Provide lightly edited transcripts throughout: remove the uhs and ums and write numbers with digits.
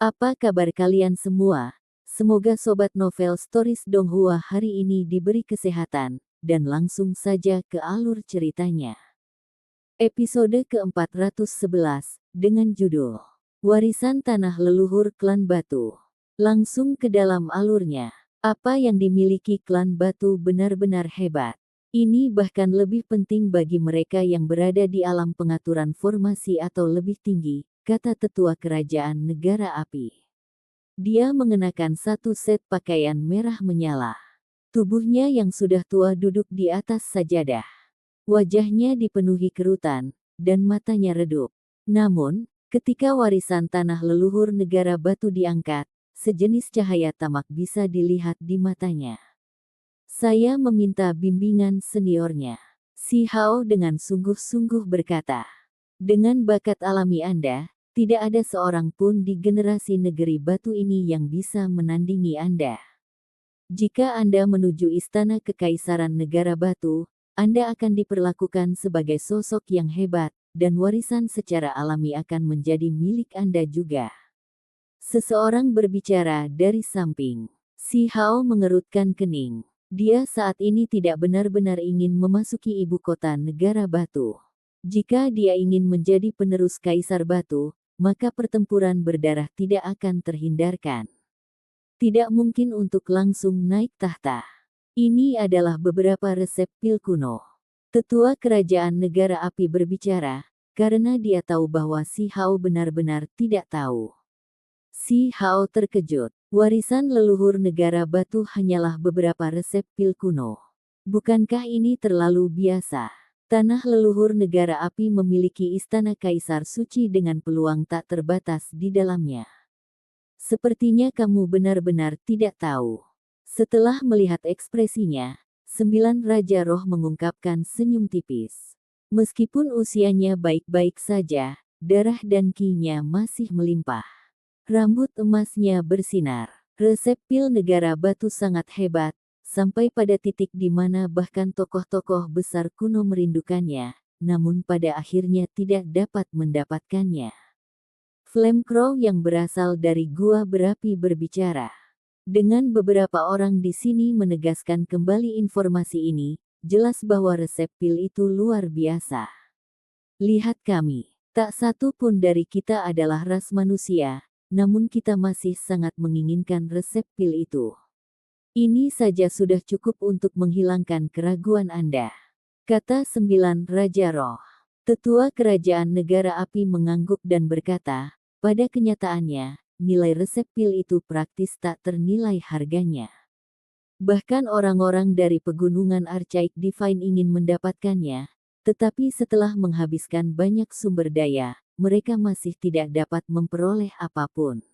Apa kabar kalian semua? Semoga Sobat Novel Stories Donghua hari ini diberi kesehatan, dan langsung saja ke alur ceritanya. Episode ke-411, dengan judul Warisan Tanah Leluhur Klan Batu. Langsung ke dalam alurnya. Apa yang dimiliki Klan Batu benar-benar hebat. Ini bahkan lebih penting bagi mereka yang berada di alam pengaturan formasi atau lebih tinggi, kata tetua kerajaan negara api. Dia mengenakan satu set pakaian merah menyala. Tubuhnya yang sudah tua duduk di atas sajadah. Wajahnya dipenuhi kerutan, dan matanya redup. Namun, ketika warisan tanah leluhur negara Batu diangkat, sejenis cahaya tamak bisa dilihat di matanya. Saya meminta bimbingan seniornya. Si Hao dengan sungguh-sungguh berkata. Dengan bakat alami Anda, tidak ada seorang pun di generasi negeri Batu ini yang bisa menandingi Anda. Jika Anda menuju istana kekaisaran negara Batu, Anda akan diperlakukan sebagai sosok yang hebat, dan warisan secara alami akan menjadi milik Anda juga. Seseorang berbicara dari samping. Si Hao mengerutkan kening. Dia saat ini tidak benar-benar ingin memasuki ibu kota negara Batu. Jika dia ingin menjadi penerus Kaisar Batu, maka pertempuran berdarah tidak akan terhindarkan. Tidak mungkin untuk langsung naik tahta. Ini adalah beberapa resep pil kuno. Tetua kerajaan negara api berbicara, karena dia tahu bahwa Si Hao benar-benar tidak tahu. Si Hao terkejut. Warisan leluhur negara Batu hanyalah beberapa resep pil kuno. Bukankah ini terlalu biasa? Tanah leluhur negara api memiliki istana kaisar suci dengan peluang tak terbatas di dalamnya. Sepertinya kamu benar-benar tidak tahu. Setelah melihat ekspresinya, 9 Raja Roh mengungkapkan senyum tipis. Meskipun usianya baik-baik saja, darah dan ki-nya masih melimpah. Rambut emasnya bersinar. Resep pil negara Batu sangat hebat, sampai pada titik di mana bahkan tokoh-tokoh besar kuno merindukannya, namun pada akhirnya tidak dapat mendapatkannya. Flame Crow yang berasal dari gua berapi berbicara. Dengan beberapa orang di sini menegaskan kembali informasi ini, jelas bahwa resep pil itu luar biasa. Lihat kami, tak satu pun dari kita adalah ras manusia, namun kita masih sangat menginginkan resep pil itu. Ini saja sudah cukup untuk menghilangkan keraguan Anda, kata 9 Raja Roh. Tetua kerajaan negara api mengangguk dan berkata, pada kenyataannya, nilai resep pil itu praktis tak ternilai harganya. Bahkan orang-orang dari pegunungan Archaik Divine ingin mendapatkannya, tetapi setelah menghabiskan banyak sumber daya, mereka masih tidak dapat memperoleh apapun.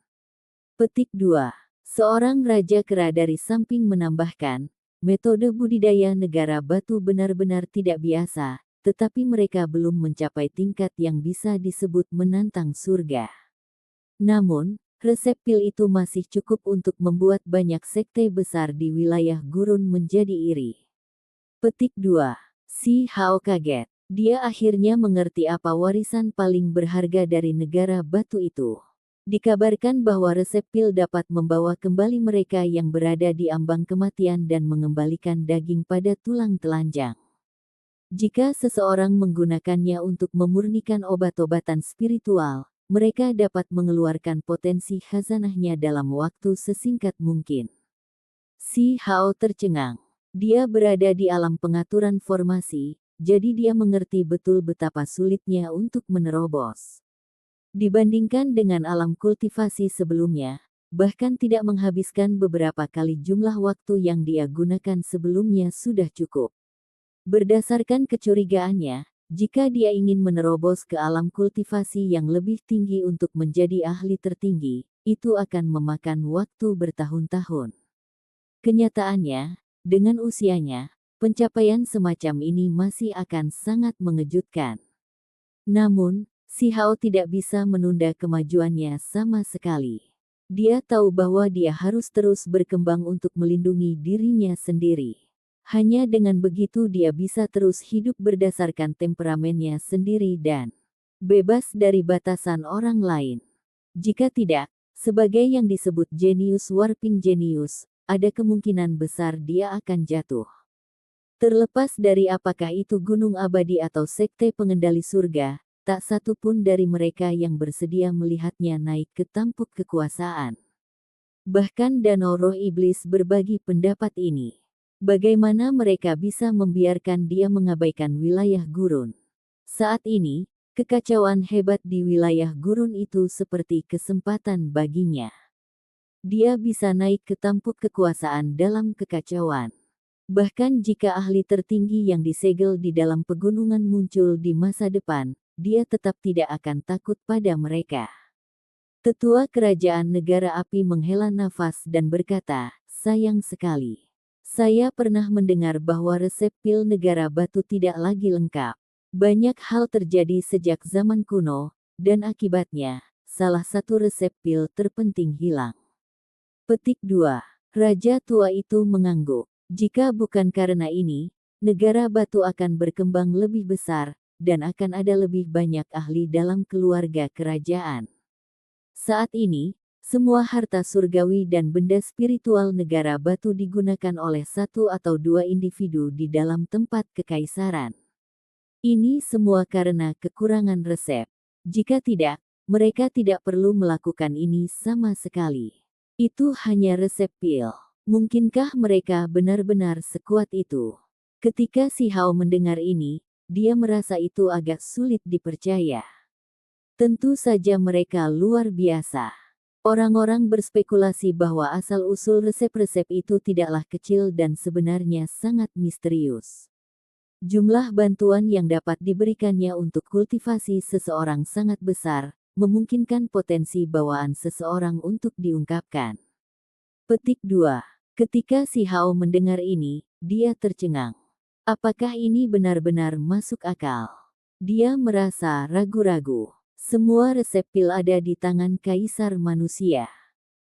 Petik 2. Seorang raja kera dari samping menambahkan, metode budidaya negara Batu benar-benar tidak biasa, tetapi mereka belum mencapai tingkat yang bisa disebut menantang surga. Namun, resep pil itu masih cukup untuk membuat banyak sekte besar di wilayah gurun menjadi iri. Petik 2. Si Hao kaget. Dia akhirnya mengerti apa warisan paling berharga dari negara Batu itu. Dikabarkan bahwa resep pil dapat membawa kembali mereka yang berada di ambang kematian dan mengembalikan daging pada tulang telanjang. Jika seseorang menggunakannya untuk memurnikan obat-obatan spiritual, mereka dapat mengeluarkan potensi khazanahnya dalam waktu sesingkat mungkin. Si Hao tercengang. Dia berada di alam pengaturan formasi, jadi dia mengerti betul betapa sulitnya untuk menerobos. Dibandingkan dengan alam kultivasi sebelumnya, bahkan tidak menghabiskan beberapa kali jumlah waktu yang dia gunakan sebelumnya sudah cukup. Berdasarkan kecurigaannya, jika dia ingin menerobos ke alam kultivasi yang lebih tinggi untuk menjadi ahli tertinggi, itu akan memakan waktu bertahun-tahun. Kenyataannya, dengan usianya, pencapaian semacam ini masih akan sangat mengejutkan. Namun, Si Hao tidak bisa menunda kemajuannya sama sekali. Dia tahu bahwa dia harus terus berkembang untuk melindungi dirinya sendiri. Hanya dengan begitu dia bisa terus hidup berdasarkan temperamennya sendiri dan bebas dari batasan orang lain. Jika tidak, Sebagai yang disebut jenius warping jenius, ada kemungkinan besar dia akan jatuh. Terlepas dari apakah itu gunung abadi atau sekte pengendali surga, tak satu pun dari mereka yang bersedia melihatnya naik ke tampuk kekuasaan. Bahkan Danau Roh Iblis berbagi pendapat ini. Bagaimana mereka bisa membiarkan dia mengabaikan wilayah gurun? Saat ini, kekacauan hebat di wilayah gurun itu seperti kesempatan baginya. Dia bisa naik ke tampuk kekuasaan dalam kekacauan. Bahkan jika ahli tertinggi yang disegel di dalam pegunungan muncul di masa depan, dia tetap tidak akan takut pada mereka. Tetua kerajaan negara api menghela nafas dan berkata, sayang sekali. Saya pernah mendengar bahwa resep pil negara batu tidak lagi lengkap. Banyak hal terjadi sejak zaman kuno, dan akibatnya, salah satu resep pil terpenting hilang. Petik 2. Raja tua itu mengangguk. Jika bukan karena ini, negara batu akan berkembang lebih besar, dan akan ada lebih banyak ahli dalam keluarga kerajaan. Saat ini, semua harta surgawi dan benda spiritual negara batu digunakan oleh satu atau dua individu di dalam tempat kekaisaran. Ini semua karena kekurangan resep. Jika tidak, mereka tidak perlu melakukan ini sama sekali. Itu hanya resep pil. Mungkinkah mereka benar-benar sekuat itu? Ketika Si Hao mendengar ini, dia merasa itu agak sulit dipercaya. Tentu saja mereka luar biasa. Orang-orang berspekulasi bahwa asal-usul resep-resep itu tidaklah kecil dan sebenarnya sangat misterius. Jumlah bantuan yang dapat diberikannya untuk kultivasi seseorang sangat besar, memungkinkan potensi bawaan seseorang untuk diungkapkan. Petik 2. Ketika Si Hao mendengar ini, dia tercengang. Apakah ini benar-benar masuk akal? Dia merasa ragu-ragu. Semua resep pil ada di tangan kaisar manusia.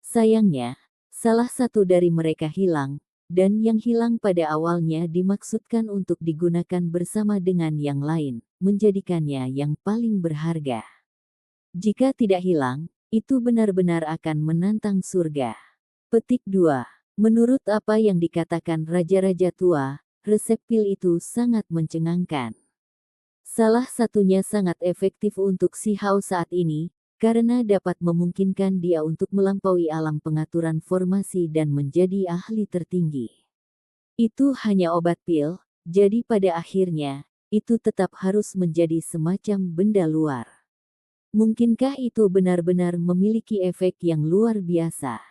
Sayangnya, salah satu dari mereka hilang, dan yang hilang pada awalnya dimaksudkan untuk digunakan bersama dengan yang lain, menjadikannya yang paling berharga. Jika tidak hilang, itu benar-benar akan menantang surga. Petik 2. Menurut apa yang dikatakan raja-raja tua, resep pil itu sangat mencengangkan. Salah satunya sangat efektif untuk Si Hao saat ini, karena dapat memungkinkan dia untuk melampaui alam pengaturan formasi dan menjadi ahli tertinggi. Itu hanya obat pil, jadi pada akhirnya, itu tetap harus menjadi semacam benda luar. Mungkinkah itu benar-benar memiliki efek yang luar biasa?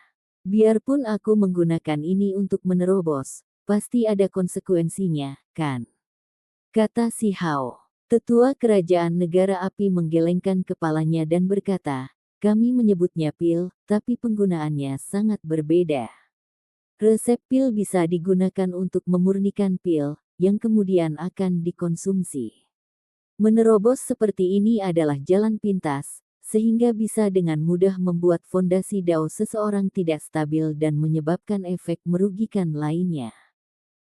Biarpun aku menggunakan ini untuk menerobos, pasti ada konsekuensinya, kan? Kata Si Hao. Tetua kerajaan negara api menggelengkan kepalanya dan berkata, kami menyebutnya pil, tapi penggunaannya sangat berbeda. Resep pil bisa digunakan untuk memurnikan pil, yang kemudian akan dikonsumsi. Menerobos seperti ini adalah jalan pintas, sehingga bisa dengan mudah membuat fondasi Dao seseorang tidak stabil dan menyebabkan efek merugikan lainnya.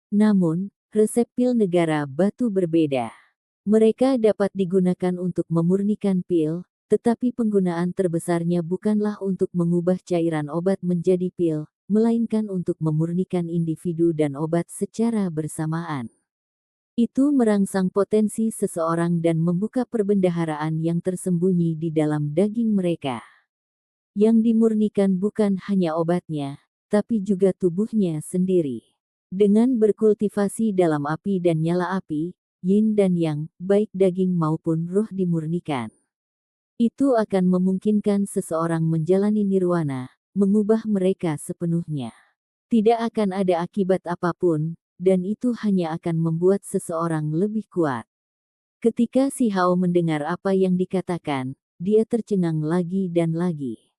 Namun, resep pil negara batu berbeda. Mereka dapat digunakan untuk memurnikan pil, tetapi penggunaan terbesarnya bukanlah untuk mengubah cairan obat menjadi pil, melainkan untuk memurnikan individu dan obat secara bersamaan. Itu merangsang potensi seseorang dan membuka perbendaharaan yang tersembunyi di dalam daging mereka. Yang dimurnikan bukan hanya obatnya, tapi juga tubuhnya sendiri. Dengan berkultivasi dalam api dan nyala api, yin dan yang, baik daging maupun roh dimurnikan. Itu akan memungkinkan seseorang menjalani nirwana, mengubah mereka sepenuhnya. Tidak akan ada akibat apapun, dan itu hanya akan membuat seseorang lebih kuat. Ketika Si Hao mendengar apa yang dikatakan, dia tercengang lagi dan lagi.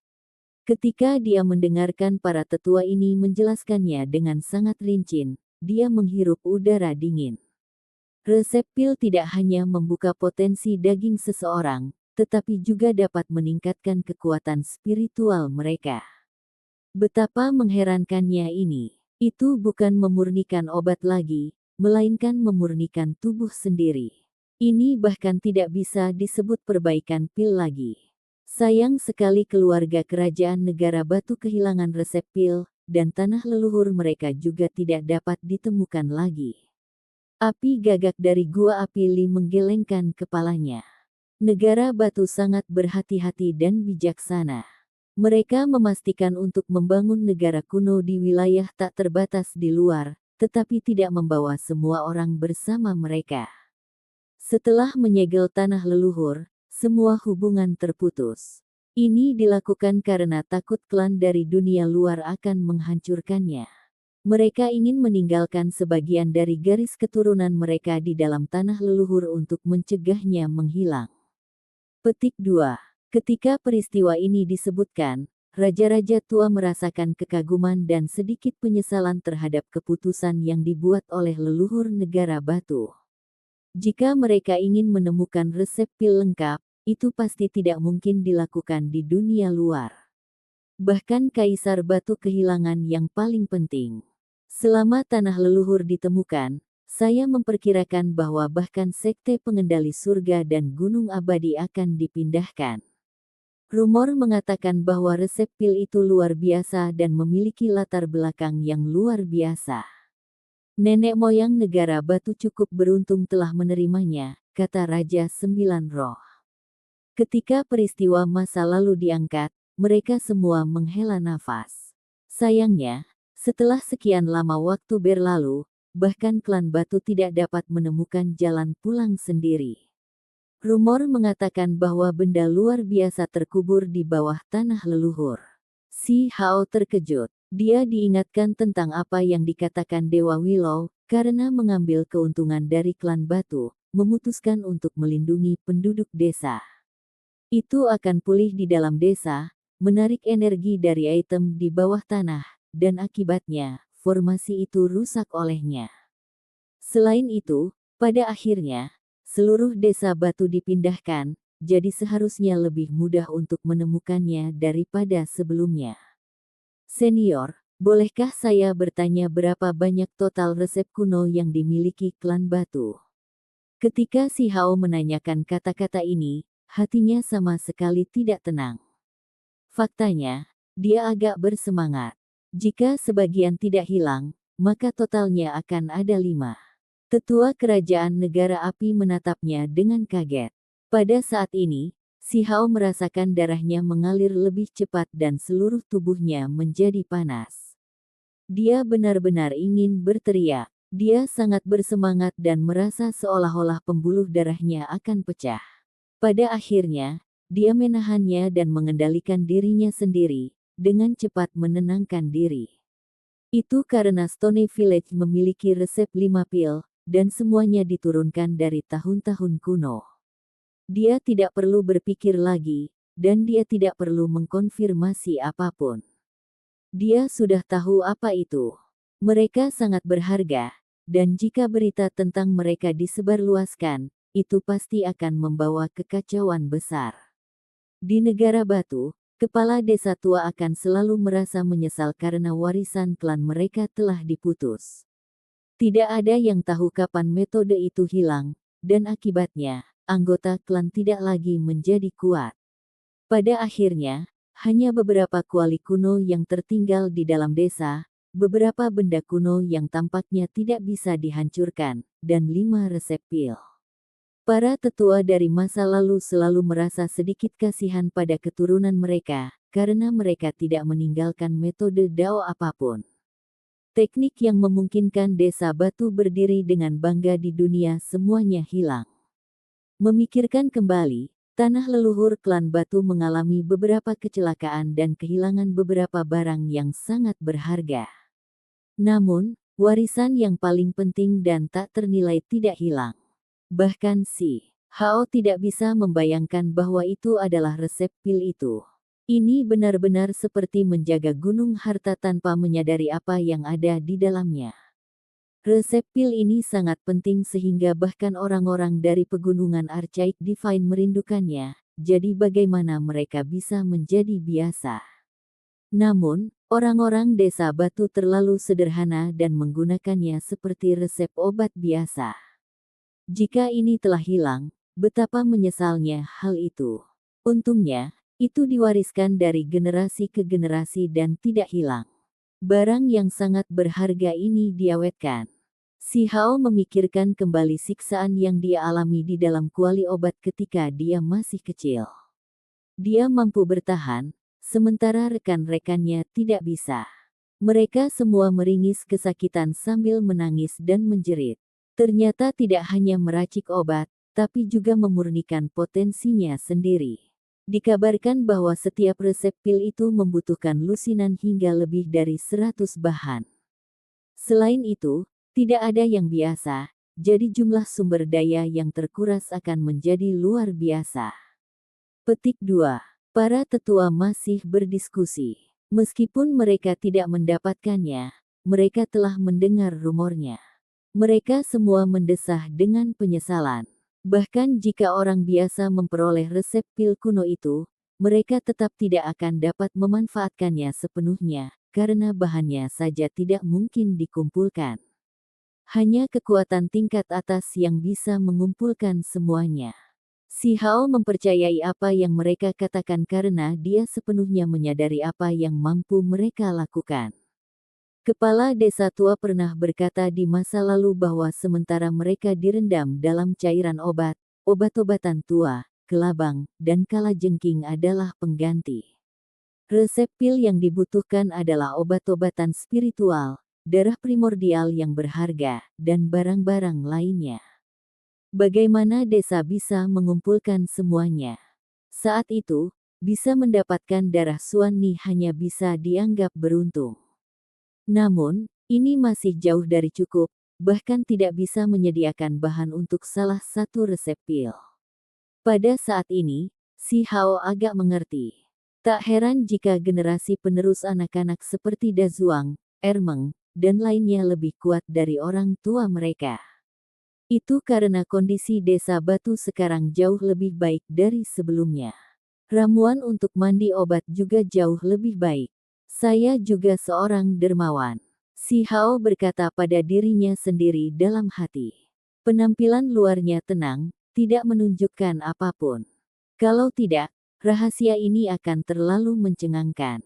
Ketika dia mendengarkan para tetua ini menjelaskannya dengan sangat rinci, dia menghirup udara dingin. Resep pil tidak hanya membuka potensi daging seseorang, tetapi juga dapat meningkatkan kekuatan spiritual mereka. Betapa mengherankannya ini. Itu bukan memurnikan obat lagi, melainkan memurnikan tubuh sendiri. Ini bahkan tidak bisa disebut perbaikan pil lagi. Sayang sekali keluarga kerajaan negara Batu kehilangan resep pil, dan tanah leluhur mereka juga tidak dapat ditemukan lagi. Api gagak dari Gua Api Li menggelengkan kepalanya. Negara Batu sangat berhati-hati dan bijaksana. Mereka memastikan untuk membangun negara kuno di wilayah tak terbatas di luar, tetapi tidak membawa semua orang bersama mereka. Setelah menyegel tanah leluhur, semua hubungan terputus. Ini dilakukan karena takut klan dari dunia luar akan menghancurkannya. Mereka ingin meninggalkan sebagian dari garis keturunan mereka di dalam tanah leluhur untuk mencegahnya menghilang. Petik 2. Ketika peristiwa ini disebutkan, raja-raja tua merasakan kekaguman dan sedikit penyesalan terhadap keputusan yang dibuat oleh leluhur negara Batu. Jika mereka ingin menemukan resep pil lengkap, itu pasti tidak mungkin dilakukan di dunia luar. Bahkan Kaisar Batu kehilangan yang paling penting. Selama tanah leluhur ditemukan, saya memperkirakan bahwa bahkan sekte pengendali surga dan gunung abadi akan dipindahkan. Rumor mengatakan bahwa resep pil itu luar biasa dan memiliki latar belakang yang luar biasa. Nenek moyang negara Batu cukup beruntung telah menerimanya, kata Raja Sembilan Roh. Ketika peristiwa masa lalu diangkat, mereka semua menghela nafas. Sayangnya, setelah sekian lama waktu berlalu, bahkan klan Batu tidak dapat menemukan jalan pulang sendiri. Rumor mengatakan bahwa benda luar biasa terkubur di bawah tanah leluhur. Si Hao terkejut. Dia diingatkan tentang apa yang dikatakan Dewa Willow, karena mengambil keuntungan dari klan Batu, memutuskan untuk melindungi penduduk desa. Itu akan pulih di dalam desa, menarik energi dari item di bawah tanah, dan akibatnya, formasi itu rusak olehnya. Selain itu, pada akhirnya, seluruh desa Batu dipindahkan, jadi seharusnya lebih mudah untuk menemukannya daripada sebelumnya. Senior, bolehkah saya bertanya berapa banyak total resep kuno yang dimiliki klan Batu? Ketika si Hao menanyakan kata-kata ini, hatinya sama sekali tidak tenang. Faktanya, dia agak bersemangat. Jika sebagian tidak hilang, maka totalnya akan ada 5. Tetua kerajaan negara api menatapnya dengan kaget. Pada saat ini, si Hao merasakan darahnya mengalir lebih cepat dan seluruh tubuhnya menjadi panas. Dia benar-benar ingin berteriak. Dia sangat bersemangat dan merasa seolah-olah pembuluh darahnya akan pecah. Pada akhirnya, dia menahannya dan mengendalikan dirinya sendiri, dengan cepat menenangkan diri. Itu karena Stone Village memiliki resep 5 pil, dan semuanya diturunkan dari tahun-tahun kuno. Dia tidak perlu berpikir lagi, dan dia tidak perlu mengkonfirmasi apapun. Dia sudah tahu apa itu. Mereka sangat berharga, dan jika berita tentang mereka disebarluaskan, itu pasti akan membawa kekacauan besar. Di negara Batu, kepala desa tua akan selalu merasa menyesal karena warisan klan mereka telah diputus. Tidak ada yang tahu kapan metode itu hilang, dan akibatnya, anggota klan tidak lagi menjadi kuat. Pada akhirnya, hanya beberapa kuali kuno yang tertinggal di dalam desa, beberapa benda kuno yang tampaknya tidak bisa dihancurkan, dan 5 resep pil. Para tetua dari masa lalu selalu merasa sedikit kasihan pada keturunan mereka, karena mereka tidak meninggalkan metode Dao apapun. Teknik yang memungkinkan desa Batu berdiri dengan bangga di dunia semuanya hilang. Memikirkan kembali, tanah leluhur klan Batu mengalami beberapa kecelakaan dan kehilangan beberapa barang yang sangat berharga. Namun, warisan yang paling penting dan tak ternilai tidak hilang. Bahkan si Hao tidak bisa membayangkan bahwa itu adalah resep pil itu. Ini benar-benar seperti menjaga gunung harta tanpa menyadari apa yang ada di dalamnya. Resep pil ini sangat penting sehingga bahkan orang-orang dari pegunungan Archaik Divine merindukannya, jadi bagaimana mereka bisa menjadi biasa. Namun, orang-orang desa Batu terlalu sederhana dan menggunakannya seperti resep obat biasa. Jika ini telah hilang, betapa menyesalnya hal itu. Untungnya, Itu diwariskan dari generasi ke generasi dan tidak hilang. Barang yang sangat berharga ini diawetkan. Si Hao memikirkan kembali siksaan yang dia alami di dalam kuali obat ketika dia masih kecil. Dia mampu bertahan, sementara rekan-rekannya tidak bisa. Mereka semua meringis kesakitan sambil menangis dan menjerit. Ternyata tidak hanya meracik obat, tapi juga memurnikan potensinya sendiri. Dikabarkan bahwa setiap resep pil itu membutuhkan lusinan hingga lebih dari 100 bahan. Selain itu, tidak ada yang biasa, jadi jumlah sumber daya yang terkuras akan menjadi luar biasa. Petik 2. Para tetua masih berdiskusi. Meskipun mereka tidak mendapatkannya, mereka telah mendengar rumornya. Mereka semua mendesah dengan penyesalan. Bahkan jika orang biasa memperoleh resep pil kuno itu, mereka tetap tidak akan dapat memanfaatkannya sepenuhnya, karena bahannya saja tidak mungkin dikumpulkan. Hanya kekuatan tingkat atas yang bisa mengumpulkan semuanya. Si Hao mempercayai apa yang mereka katakan karena dia sepenuhnya menyadari apa yang mampu mereka lakukan. Kepala desa tua pernah berkata di masa lalu bahwa sementara mereka direndam dalam cairan obat, obat-obatan tua, kelabang, dan kalajengking adalah pengganti. Resep pil yang dibutuhkan adalah obat-obatan spiritual, darah primordial yang berharga, dan barang-barang lainnya. Bagaimana desa bisa mengumpulkan semuanya? Saat itu, bisa mendapatkan darah Suani hanya bisa dianggap beruntung. Namun, ini masih jauh dari cukup, bahkan tidak bisa menyediakan bahan untuk salah satu resep pil. Pada saat ini, si Hao agak mengerti. Tak heran jika generasi penerus anak-anak seperti Dazuang, Ermeng, dan lainnya lebih kuat dari orang tua mereka. Itu karena kondisi desa Batu sekarang jauh lebih baik dari sebelumnya. Ramuan untuk mandi obat juga jauh lebih baik. Saya juga seorang dermawan. Si Hao berkata pada dirinya sendiri dalam hati. Penampilan luarnya tenang, tidak menunjukkan apapun. Kalau tidak, rahasia ini akan terlalu mencengangkan.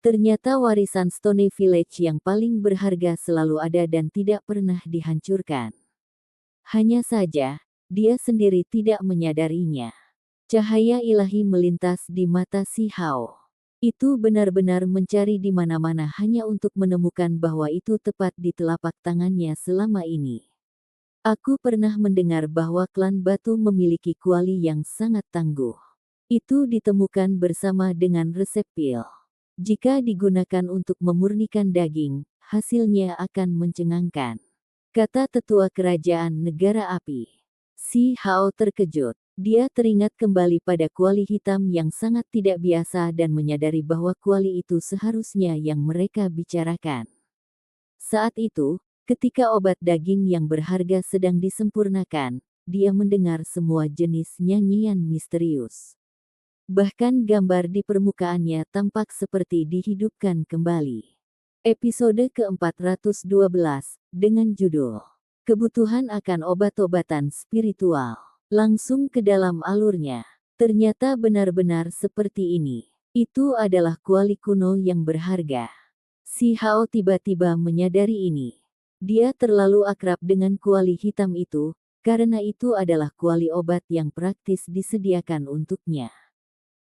Ternyata warisan Stone Village yang paling berharga selalu ada dan tidak pernah dihancurkan. Hanya saja, dia sendiri tidak menyadarinya. Cahaya ilahi melintas di mata si Hao. Itu benar-benar mencari di mana-mana hanya untuk menemukan bahwa itu tepat di telapak tangannya selama ini. Aku pernah mendengar bahwa klan Batu memiliki kuali yang sangat tangguh. Itu ditemukan bersama dengan resep pil. Jika digunakan untuk memurnikan daging, hasilnya akan mencengangkan. Kata tetua kerajaan negara api. Si Hao terkejut. Dia teringat kembali pada kuali hitam yang sangat tidak biasa dan menyadari bahwa kuali itu seharusnya yang mereka bicarakan. Saat itu, ketika obat daging yang berharga sedang disempurnakan, dia mendengar semua jenis nyanyian misterius. Bahkan gambar di permukaannya tampak seperti dihidupkan kembali. Episode ke-412, dengan judul Kebutuhan akan obat-obatan spiritual. Langsung ke dalam alurnya. Ternyata benar-benar seperti ini. Itu adalah kuali kuno yang berharga. Si Hao tiba-tiba menyadari ini. Dia terlalu akrab dengan kuali hitam itu, karena itu adalah kuali obat yang praktis disediakan untuknya.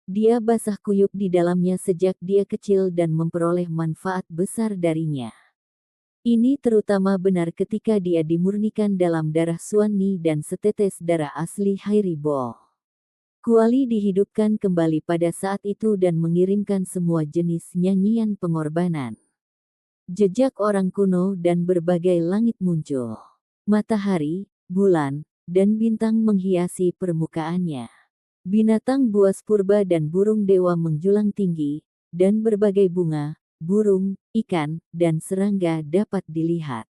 Dia basah kuyup di dalamnya sejak dia kecil dan memperoleh manfaat besar darinya. Ini terutama benar ketika dia dimurnikan dalam darah Suani dan setetes darah asli Hairibol. Kuali dihidupkan kembali pada saat itu dan mengirimkan semua jenis nyanyian pengorbanan. Jejak orang kuno dan berbagai langit muncul. Matahari, bulan, dan bintang menghiasi permukaannya. Binatang buas purba dan burung dewa menjulang tinggi, dan berbagai bunga, burung, ikan, dan serangga dapat dilihat.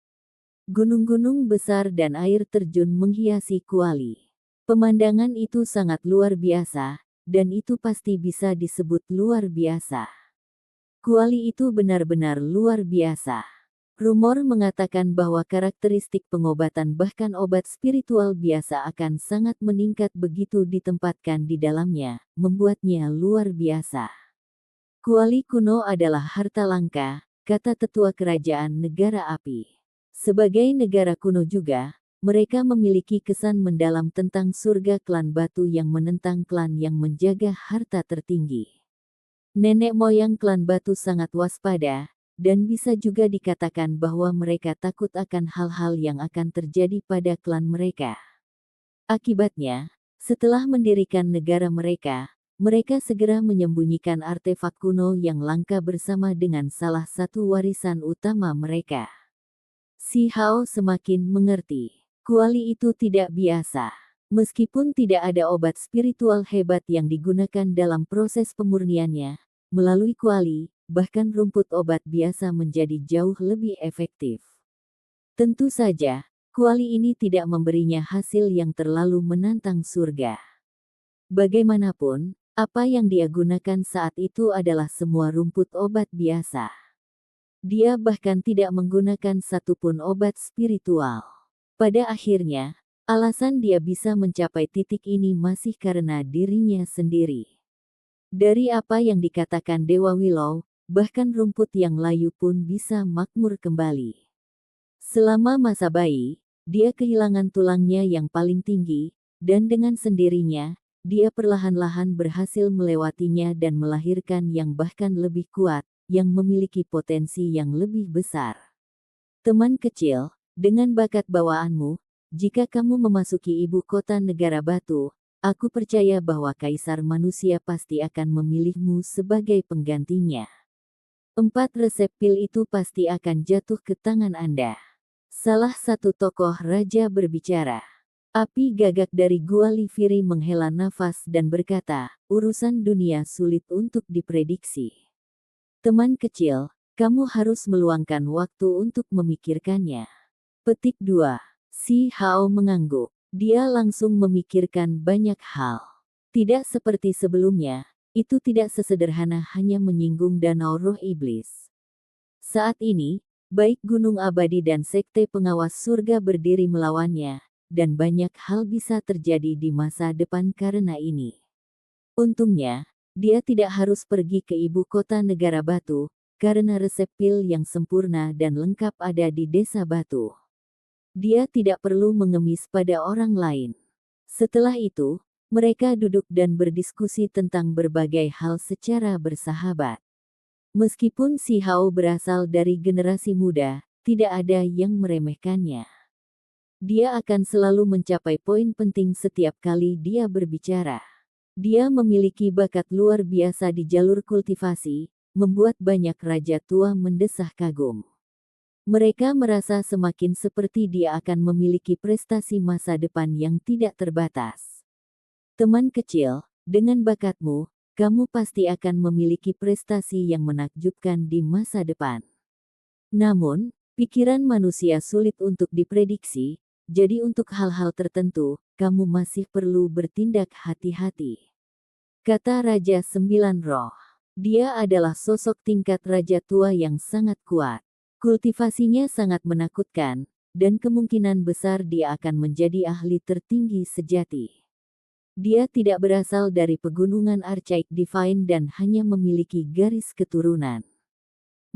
Gunung-gunung besar dan air terjun menghiasi kuali. Pemandangan itu sangat luar biasa, dan itu pasti bisa disebut luar biasa. Kuali itu benar-benar luar biasa. Rumor mengatakan bahwa karakteristik pengobatan bahkan obat spiritual biasa akan sangat meningkat begitu ditempatkan di dalamnya, membuatnya luar biasa. Kuali kuno adalah harta langka, kata tetua kerajaan negara api. Sebagai negara kuno juga, mereka memiliki kesan mendalam tentang surga klan batu yang menentang klan yang menjaga harta tertinggi. Nenek moyang klan batu sangat waspada, dan bisa juga dikatakan bahwa mereka takut akan hal-hal yang akan terjadi pada klan mereka. Akibatnya, setelah mendirikan negara mereka, mereka segera menyembunyikan artefak kuno yang langka bersama dengan salah satu warisan utama mereka. Si Hao semakin mengerti. Kuali itu tidak biasa. Meskipun tidak ada obat spiritual hebat yang digunakan dalam proses pemurniannya, melalui kuali, bahkan rumput obat biasa menjadi jauh lebih efektif. Tentu saja, kuali ini tidak memberinya hasil yang terlalu menantang surga. Bagaimanapun, apa yang dia gunakan saat itu adalah semua rumput obat biasa. Dia bahkan tidak menggunakan satupun obat spiritual. Pada akhirnya, alasan dia bisa mencapai titik ini masih karena dirinya sendiri. Dari apa yang dikatakan Dewa Willow, bahkan rumput yang layu pun bisa makmur kembali. Selama masa bayi, dia kehilangan tulangnya yang paling tinggi, dan dengan sendirinya, dia perlahan-lahan berhasil melewatinya dan melahirkan yang bahkan lebih kuat, yang memiliki potensi yang lebih besar. Teman kecil, dengan bakat bawaanmu, jika kamu memasuki ibu kota negara batu, aku percaya bahwa kaisar manusia pasti akan memilihmu sebagai penggantinya. 4 resep pil itu pasti akan jatuh ke tangan Anda. Salah satu tokoh raja berbicara. Api gagak dari Gua Liviri menghela nafas dan berkata, urusan dunia sulit untuk diprediksi. Teman kecil, kamu harus meluangkan waktu untuk memikirkannya. Petik 2. Si Hao mengangguk. Dia langsung memikirkan banyak hal. Tidak seperti sebelumnya, itu tidak sesederhana hanya menyinggung danau roh iblis. Saat ini, baik Gunung Abadi dan Sekte Pengawas Surga berdiri melawannya, dan banyak hal bisa terjadi di masa depan karena ini. Untungnya, dia tidak harus pergi ke ibu kota negara batu, karena resep pil yang sempurna dan lengkap ada di desa batu. Dia tidak perlu mengemis pada orang lain. Setelah itu, mereka duduk dan berdiskusi tentang berbagai hal secara bersahabat. Meskipun si Hao berasal dari generasi muda, tidak ada yang meremehkannya. Dia akan selalu mencapai poin penting setiap kali dia berbicara. Dia memiliki bakat luar biasa di jalur kultivasi, membuat banyak raja tua mendesah kagum. Mereka merasa semakin seperti dia akan memiliki prestasi masa depan yang tidak terbatas. Teman kecil, dengan bakatmu, kamu pasti akan memiliki prestasi yang menakjubkan di masa depan. Namun, pikiran manusia sulit untuk diprediksi, jadi untuk hal-hal tertentu, kamu masih perlu bertindak hati-hati. Kata Raja Sembilan Roh. Dia adalah sosok tingkat raja tua yang sangat kuat. Kultivasinya sangat menakutkan, dan kemungkinan besar dia akan menjadi ahli tertinggi sejati. Dia tidak berasal dari pegunungan Archaik Divine dan hanya memiliki garis keturunan.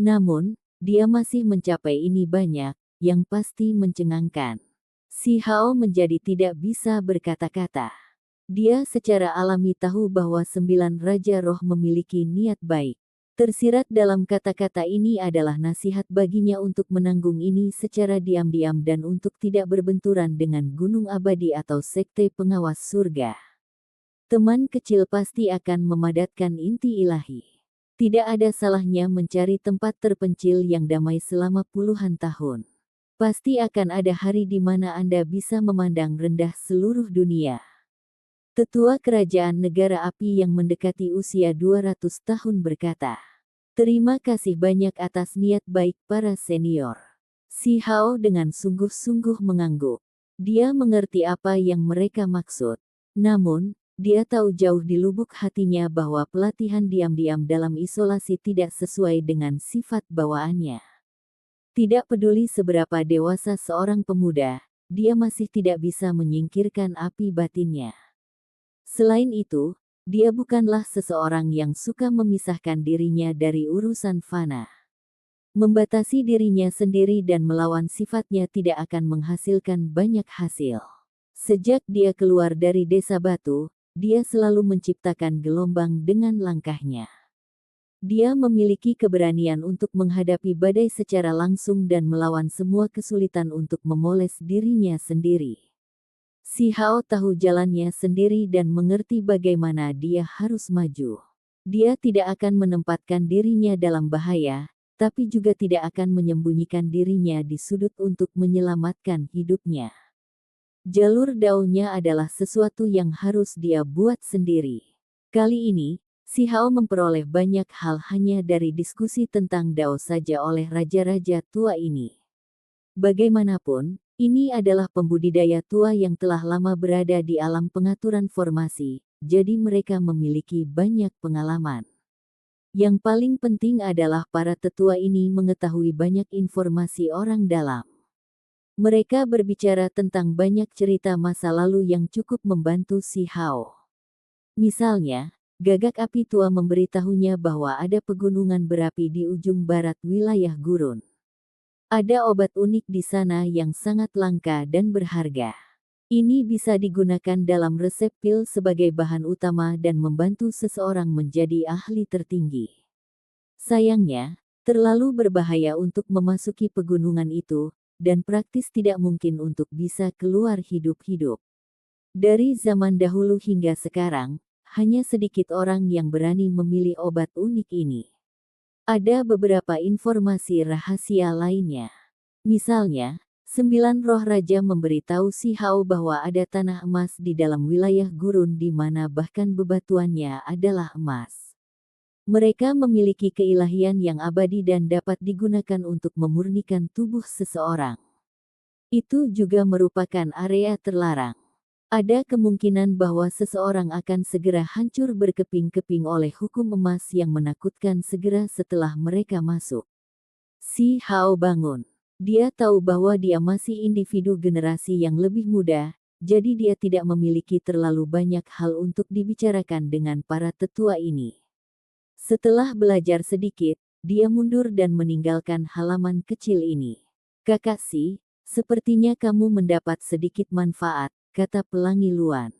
Namun, dia masih mencapai ini banyak, yang pasti mencengangkan. Si Hao menjadi tidak bisa berkata-kata. Dia secara alami tahu bahwa 9 Raja Roh memiliki niat baik. Tersirat dalam kata-kata ini adalah nasihat baginya untuk menanggung ini secara diam-diam dan untuk tidak berbenturan dengan Gunung Abadi atau Sekte Pengawas Surga. Teman kecil pasti akan memadatkan inti ilahi. Tidak ada salahnya mencari tempat terpencil yang damai selama puluhan tahun. Pasti akan ada hari di mana Anda bisa memandang rendah seluruh dunia. Tetua kerajaan negara api yang mendekati usia 200 tahun berkata, terima kasih banyak atas niat baik para senior. Si Hao dengan sungguh-sungguh mengangguk. Dia mengerti apa yang mereka maksud. Namun, dia tahu jauh di lubuk hatinya bahwa pelatihan diam-diam dalam isolasi tidak sesuai dengan sifat bawaannya. Tidak peduli seberapa dewasa seorang pemuda, dia masih tidak bisa menyingkirkan api batinnya. Selain itu, dia bukanlah seseorang yang suka memisahkan dirinya dari urusan fana. Membatasi dirinya sendiri dan melawan sifatnya tidak akan menghasilkan banyak hasil. Sejak dia keluar dari desa batu, dia selalu menciptakan gelombang dengan langkahnya. Dia memiliki keberanian untuk menghadapi badai secara langsung dan melawan semua kesulitan untuk memoles dirinya sendiri. Si Hao tahu jalannya sendiri dan mengerti bagaimana dia harus maju. Dia tidak akan menempatkan dirinya dalam bahaya, tapi juga tidak akan menyembunyikan dirinya di sudut untuk menyelamatkan hidupnya. Jalur daunnya adalah sesuatu yang harus dia buat sendiri. Kali ini, si Hao memperoleh banyak hal hanya dari diskusi tentang dao saja oleh raja-raja tua ini. Bagaimanapun, ini adalah pembudidaya tua yang telah lama berada di alam pengaturan formasi, jadi mereka memiliki banyak pengalaman. Yang paling penting adalah para tetua ini mengetahui banyak informasi orang dalam. Mereka berbicara tentang banyak cerita masa lalu yang cukup membantu si Hao. Misalnya, gagak api tua memberitahunya bahwa ada pegunungan berapi di ujung barat wilayah gurun. Ada obat unik di sana yang sangat langka dan berharga. Ini bisa digunakan dalam resep pil sebagai bahan utama dan membantu seseorang menjadi ahli tertinggi. Sayangnya, terlalu berbahaya untuk memasuki pegunungan itu, dan praktis tidak mungkin untuk bisa keluar hidup-hidup. Dari zaman dahulu hingga sekarang, hanya sedikit orang yang berani memilih obat unik ini. Ada beberapa informasi rahasia lainnya. Misalnya, 9 roh raja memberitahu si Hao bahwa ada tanah emas di dalam wilayah gurun di mana bahkan bebatuannya adalah emas. Mereka memiliki keilahian yang abadi dan dapat digunakan untuk memurnikan tubuh seseorang. Itu juga merupakan area terlarang. Ada kemungkinan bahwa seseorang akan segera hancur berkeping-keping oleh hukum emas yang menakutkan segera setelah mereka masuk. Si Hao bangun. Dia tahu bahwa dia masih individu generasi yang lebih muda, jadi dia tidak memiliki terlalu banyak hal untuk dibicarakan dengan para tetua ini. Setelah belajar sedikit, dia mundur dan meninggalkan halaman kecil ini. Kakak Si, sepertinya kamu mendapat sedikit manfaat, kata Pelangi Luan.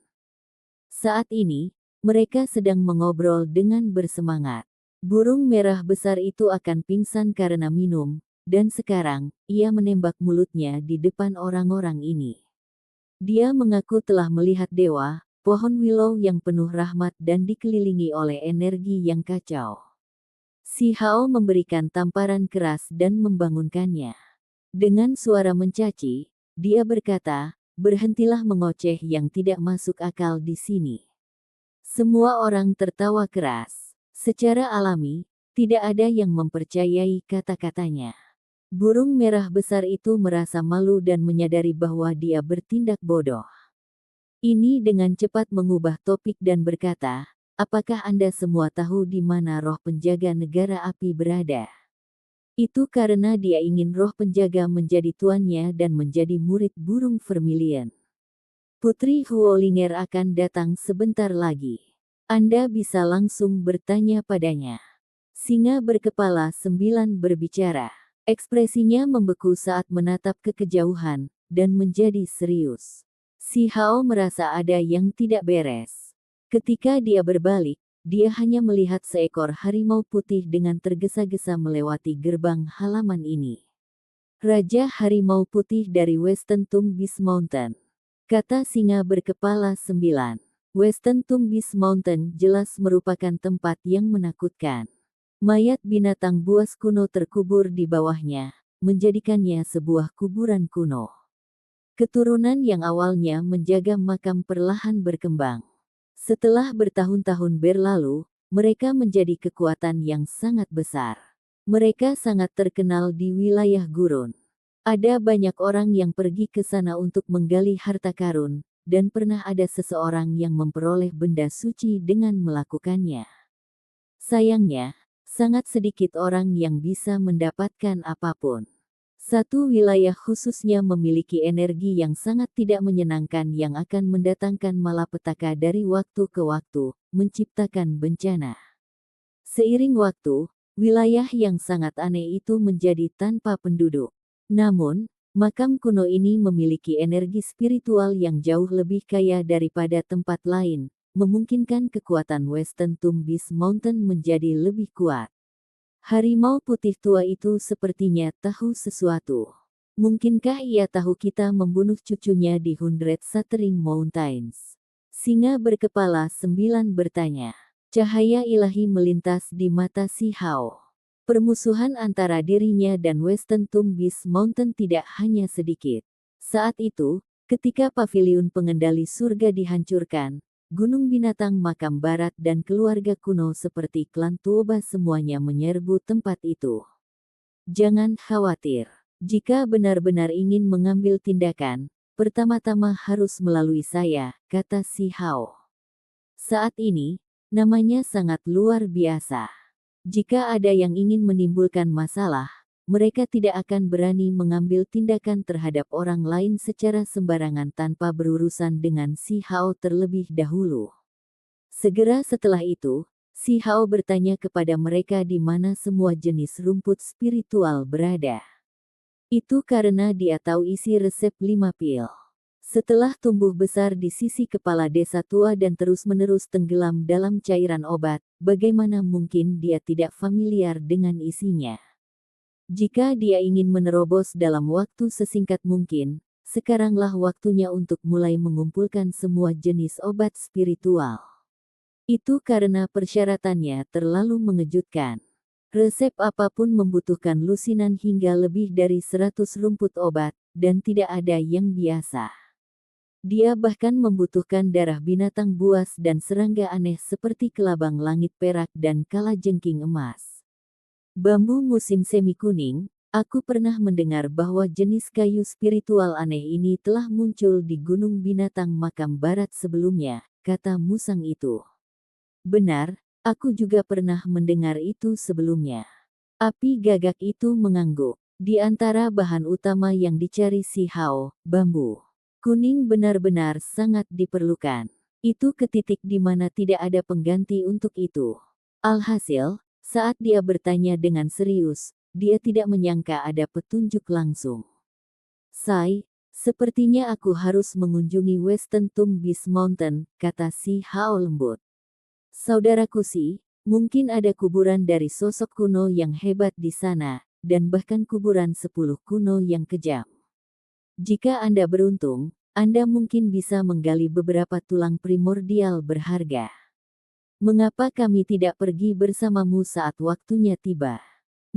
Saat ini, mereka sedang mengobrol dengan bersemangat. Burung merah besar itu akan pingsan karena minum, dan sekarang, ia menembak mulutnya di depan orang-orang ini. Dia mengaku telah melihat dewa, pohon willow yang penuh rahmat dan dikelilingi oleh energi yang kacau. Si Hao memberikan tamparan keras dan membangunkannya. Dengan suara mencaci, dia berkata, "Berhentilah mengoceh yang tidak masuk akal di sini." Semua orang tertawa keras. Secara alami, tidak ada yang mempercayai kata-katanya. Burung merah besar itu merasa malu dan menyadari bahwa dia bertindak bodoh. Ini dengan cepat mengubah topik dan berkata, "Apakah Anda semua tahu di mana roh penjaga negara api berada?" Itu karena dia ingin roh penjaga menjadi tuannya dan menjadi murid burung vermilion. Putri Huolinger akan datang sebentar lagi. Anda bisa langsung bertanya padanya. Singa berkepala 9 berbicara. Ekspresinya membeku saat menatap ke kejauhan, dan menjadi serius. Si Hao merasa ada yang tidak beres. Ketika dia berbalik, dia hanya melihat seekor harimau putih dengan tergesa-gesa melewati gerbang halaman ini. Raja Harimau Putih dari Western Tumbis Mountain, kata singa berkepala 9. Western Tumbis Mountain jelas merupakan tempat yang menakutkan. Mayat binatang buas kuno terkubur di bawahnya, menjadikannya sebuah kuburan kuno. Keturunan yang awalnya menjaga makam perlahan berkembang. Setelah bertahun-tahun berlalu, mereka menjadi kekuatan yang sangat besar. Mereka sangat terkenal di wilayah gurun. Ada banyak orang yang pergi ke sana untuk menggali harta karun, dan pernah ada seseorang yang memperoleh benda suci dengan melakukannya. Sayangnya, sangat sedikit orang yang bisa mendapatkan apapun. Satu wilayah khususnya memiliki energi yang sangat tidak menyenangkan yang akan mendatangkan malapetaka dari waktu ke waktu, menciptakan bencana. Seiring waktu, wilayah yang sangat aneh itu menjadi tanpa penduduk. Namun, makam kuno ini memiliki energi spiritual yang jauh lebih kaya daripada tempat lain, memungkinkan kekuatan Western Tomb Beast Mountain menjadi lebih kuat. Harimau putih tua itu sepertinya tahu sesuatu. Mungkinkah ia tahu kita membunuh cucunya di Hundred Shattering Mountains? Singa berkepala 9 bertanya. Cahaya ilahi melintas di mata si Hao. Permusuhan antara dirinya dan Western Tomb Beast Mountain tidak hanya sedikit. Saat itu, ketika paviliun pengendali surga dihancurkan, Gunung Binatang Makam Barat dan keluarga kuno seperti klan Tuoba semuanya menyerbu tempat itu. Jangan khawatir. Jika benar-benar ingin mengambil tindakan, pertama-tama harus melalui saya, kata si Hao. Saat ini, namanya sangat luar biasa. Jika ada yang ingin menimbulkan masalah, mereka tidak akan berani mengambil tindakan terhadap orang lain secara sembarangan tanpa berurusan dengan si Hao terlebih dahulu. Segera setelah itu, si Hao bertanya kepada mereka di mana semua jenis rumput spiritual berada. Itu karena dia tahu isi resep 5 pil. Setelah tumbuh besar di sisi kepala desa tua dan terus-menerus tenggelam dalam cairan obat, bagaimana mungkin dia tidak familiar dengan isinya? Jika dia ingin menerobos dalam waktu sesingkat mungkin, sekaranglah waktunya untuk mulai mengumpulkan semua jenis obat spiritual. Itu karena persyaratannya terlalu mengejutkan. Resep apapun membutuhkan lusinan hingga lebih dari 100 rumput obat, dan tidak ada yang biasa. Dia bahkan membutuhkan darah binatang buas dan serangga aneh seperti kelabang langit perak dan kalajengking emas. Bambu musim semi kuning, aku pernah mendengar bahwa jenis kayu spiritual aneh ini telah muncul di Gunung Binatang Makam Barat sebelumnya, kata musang itu. Benar, aku juga pernah mendengar itu sebelumnya. Api gagak itu mengangguk. Di antara bahan utama yang dicari si Hao, bambu kuning benar-benar sangat diperlukan. Itu ke titik di mana tidak ada pengganti untuk itu. Alhasil, saat dia bertanya dengan serius, dia tidak menyangka ada petunjuk langsung. Sai, sepertinya aku harus mengunjungi Western Tomb Beast Mountain, kata si Hao lembut. Saudaraku Si, mungkin ada kuburan dari sosok kuno yang hebat di sana, dan bahkan kuburan 10 kuno yang kejam. Jika Anda beruntung, Anda mungkin bisa menggali beberapa tulang primordial berharga. Mengapa kami tidak pergi bersamamu saat waktunya tiba?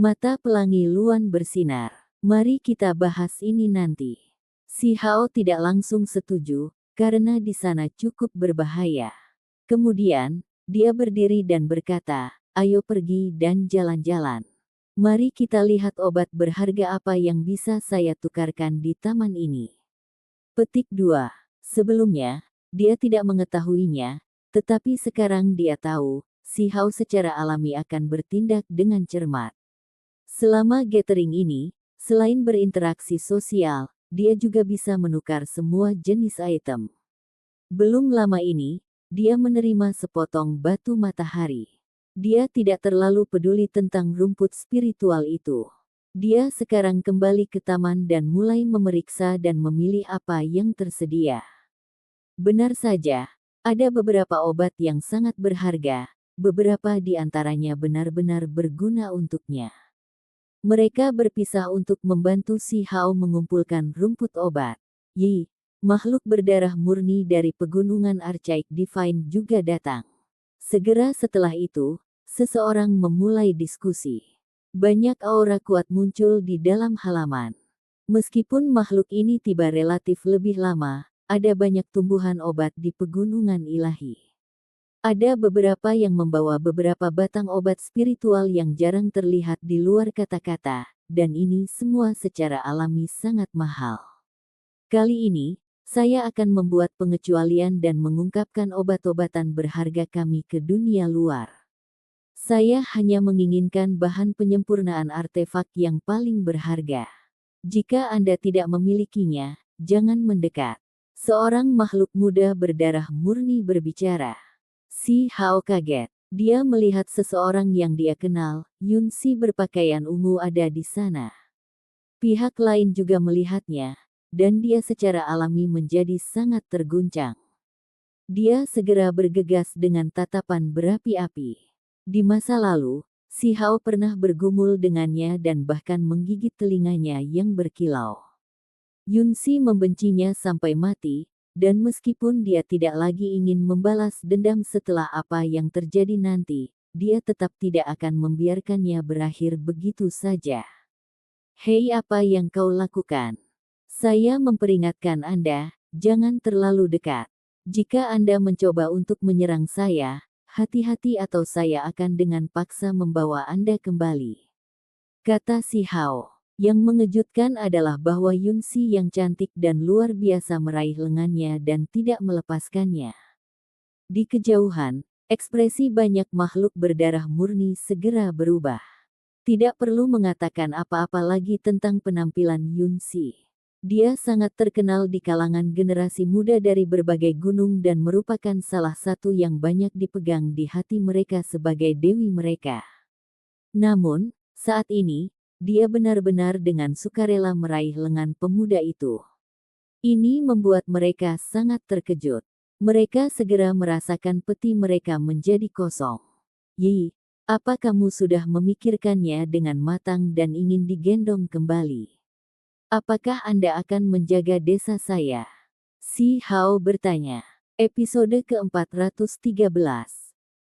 Mata pelangi Luan bersinar. Mari kita bahas ini nanti. Si Hao tidak langsung setuju, karena di sana cukup berbahaya. Kemudian, dia berdiri dan berkata, ayo pergi dan jalan-jalan. Mari kita lihat obat berharga apa yang bisa saya tukarkan di taman ini. Petik 2. Sebelumnya, dia tidak mengetahuinya, tetapi sekarang dia tahu, si Hao secara alami akan bertindak dengan cermat. Selama gathering ini, selain berinteraksi sosial, dia juga bisa menukar semua jenis item. Belum lama ini, dia menerima sepotong batu matahari. Dia tidak terlalu peduli tentang rumput spiritual itu. Dia sekarang kembali ke taman dan mulai memeriksa dan memilih apa yang tersedia. Benar saja, ada beberapa obat yang sangat berharga, beberapa di antaranya benar-benar berguna untuknya. Mereka berpisah untuk membantu si Hao mengumpulkan rumput obat. Yi, makhluk berdarah murni dari pegunungan Archaik Divine juga datang. Segera setelah itu, seseorang memulai diskusi. Banyak aura kuat muncul di dalam halaman. Meskipun makhluk ini tiba relatif lebih lama, ada banyak tumbuhan obat di pegunungan ilahi. Ada beberapa yang membawa beberapa batang obat spiritual yang jarang terlihat di luar kata-kata, dan ini semua secara alami sangat mahal. Kali ini, saya akan membuat pengecualian dan mengungkapkan obat-obatan berharga kami ke dunia luar. Saya hanya menginginkan bahan penyempurnaan artefak yang paling berharga. Jika Anda tidak memilikinya, jangan mendekat. Seorang makhluk muda berdarah murni berbicara. Si Hao kaget. Dia melihat seseorang yang dia kenal, Yun Si berpakaian ungu ada di sana. Pihak lain juga melihatnya, dan dia secara alami menjadi sangat terguncang. Dia segera bergegas dengan tatapan berapi-api. Di masa lalu, si Hao pernah bergumul dengannya dan bahkan menggigit telinganya yang berkilau. Yun Si membencinya sampai mati, dan meskipun dia tidak lagi ingin membalas dendam setelah apa yang terjadi nanti, dia tetap tidak akan membiarkannya berakhir begitu saja. Hei, apa yang kau lakukan? Saya memperingatkan Anda, jangan terlalu dekat. Jika Anda mencoba untuk menyerang saya, hati-hati atau saya akan dengan paksa membawa Anda kembali. Kata si Hao. Yang mengejutkan adalah bahwa Yun Si yang cantik dan luar biasa meraih lengannya dan tidak melepaskannya. Di kejauhan, ekspresi banyak makhluk berdarah murni segera berubah. Tidak perlu mengatakan apa-apa lagi tentang penampilan Yun Si. Dia sangat terkenal di kalangan generasi muda dari berbagai gunung dan merupakan salah satu yang banyak dipegang di hati mereka sebagai dewi mereka. Namun, saat ini, dia benar-benar dengan sukarela meraih lengan pemuda itu. Ini membuat mereka sangat terkejut. Mereka segera merasakan peti mereka menjadi kosong. Yi, apa kamu sudah memikirkannya dengan matang dan ingin digendong kembali? Apakah Anda akan menjaga desa saya? Si Hao bertanya. Episode ke-413.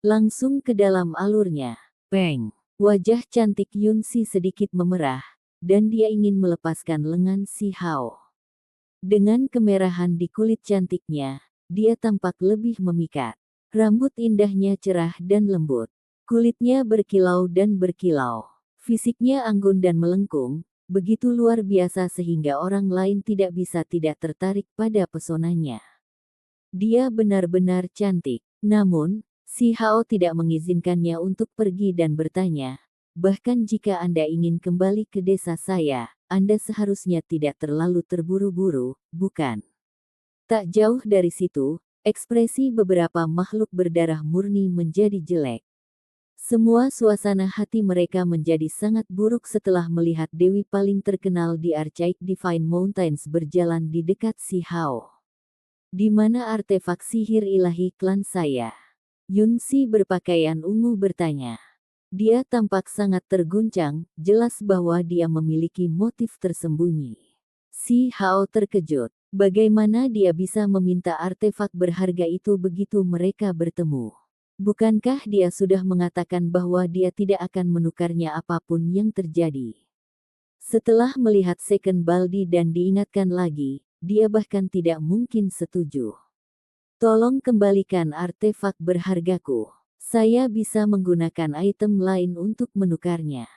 Langsung ke dalam alurnya. Peng. Wajah cantik Yun Si sedikit memerah, dan dia ingin melepaskan lengan si Hao. Dengan kemerahan di kulit cantiknya, dia tampak lebih memikat. Rambut indahnya cerah dan lembut. Kulitnya berkilau dan berkilau. Fisiknya anggun dan melengkung, begitu luar biasa sehingga orang lain tidak bisa tidak tertarik pada pesonanya. Dia benar-benar cantik. Namun, si Hao tidak mengizinkannya untuk pergi dan bertanya, bahkan jika Anda ingin kembali ke desa saya, Anda seharusnya tidak terlalu terburu-buru, bukan? Tak jauh dari situ, ekspresi beberapa makhluk berdarah murni menjadi jelek. Semua suasana hati mereka menjadi sangat buruk setelah melihat dewi paling terkenal di Archaic Divine Mountains berjalan di dekat si Hao. Di mana artefak sihir ilahi klan saya? Yun Si berpakaian ungu bertanya. Dia tampak sangat terguncang, jelas bahwa dia memiliki motif tersembunyi. Si Hao terkejut. Bagaimana dia bisa meminta artefak berharga itu begitu mereka bertemu? Bukankah dia sudah mengatakan bahwa dia tidak akan menukarnya apapun yang terjadi? Setelah melihat Second Baldi dan diingatkan lagi, dia bahkan tidak mungkin setuju. Tolong kembalikan artefak berhargaku. Saya bisa menggunakan item lain untuk menukarnya.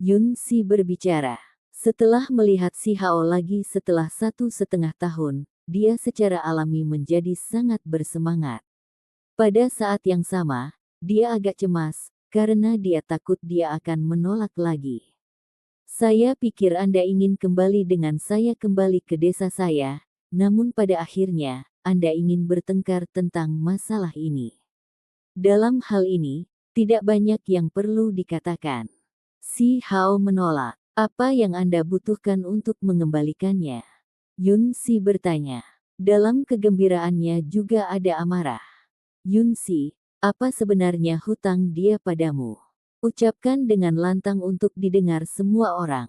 Yun Si berbicara. Setelah melihat si Hao lagi setelah 1,5 tahun, dia secara alami menjadi sangat bersemangat. Pada saat yang sama, dia agak cemas, karena dia takut dia akan menolak lagi. Saya pikir Anda ingin kembali dengan saya kembali ke desa saya, namun pada akhirnya, Anda ingin bertengkar tentang masalah ini. Dalam hal ini, tidak banyak yang perlu dikatakan. Si Hao menolak. Apa yang Anda butuhkan untuk mengembalikannya? Yun Si bertanya. Dalam kegembiraannya juga ada amarah. Yun Si, apa sebenarnya hutang dia padamu? Ucapkan dengan lantang untuk didengar semua orang.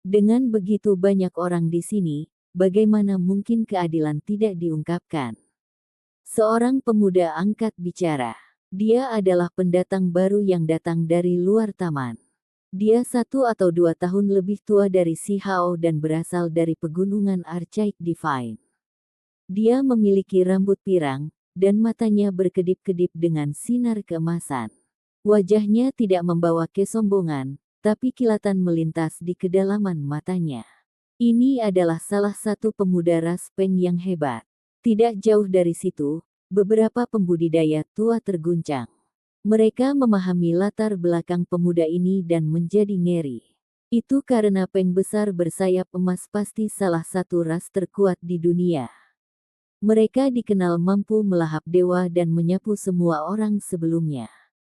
Dengan begitu banyak orang di sini, bagaimana mungkin keadilan tidak diungkapkan? Seorang pemuda angkat bicara. Dia adalah pendatang baru yang datang dari luar taman. Dia 1 atau 2 tahun lebih tua dari si Hao dan berasal dari pegunungan Archaic Divine. Dia memiliki rambut pirang, dan matanya berkedip-kedip dengan sinar keemasan. Wajahnya tidak membawa kesombongan, tapi kilatan melintas di kedalaman matanya. Ini adalah salah satu pemuda ras Peng yang hebat. Tidak jauh dari situ, beberapa pembudidaya tua terguncang. Mereka memahami latar belakang pemuda ini dan menjadi ngeri. Itu karena peng besar bersayap emas pasti salah satu ras terkuat di dunia. Mereka dikenal mampu melahap dewa dan menyapu semua orang sebelumnya.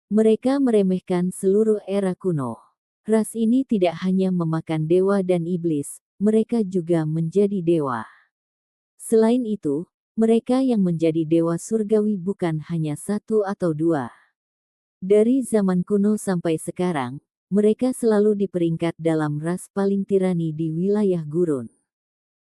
Mereka meremehkan seluruh era kuno. Ras ini tidak hanya memakan dewa dan iblis, mereka juga menjadi dewa. Selain itu, mereka yang menjadi dewa surgawi bukan hanya satu atau dua. Dari zaman kuno sampai sekarang, mereka selalu diperingkat dalam ras paling tirani di wilayah gurun.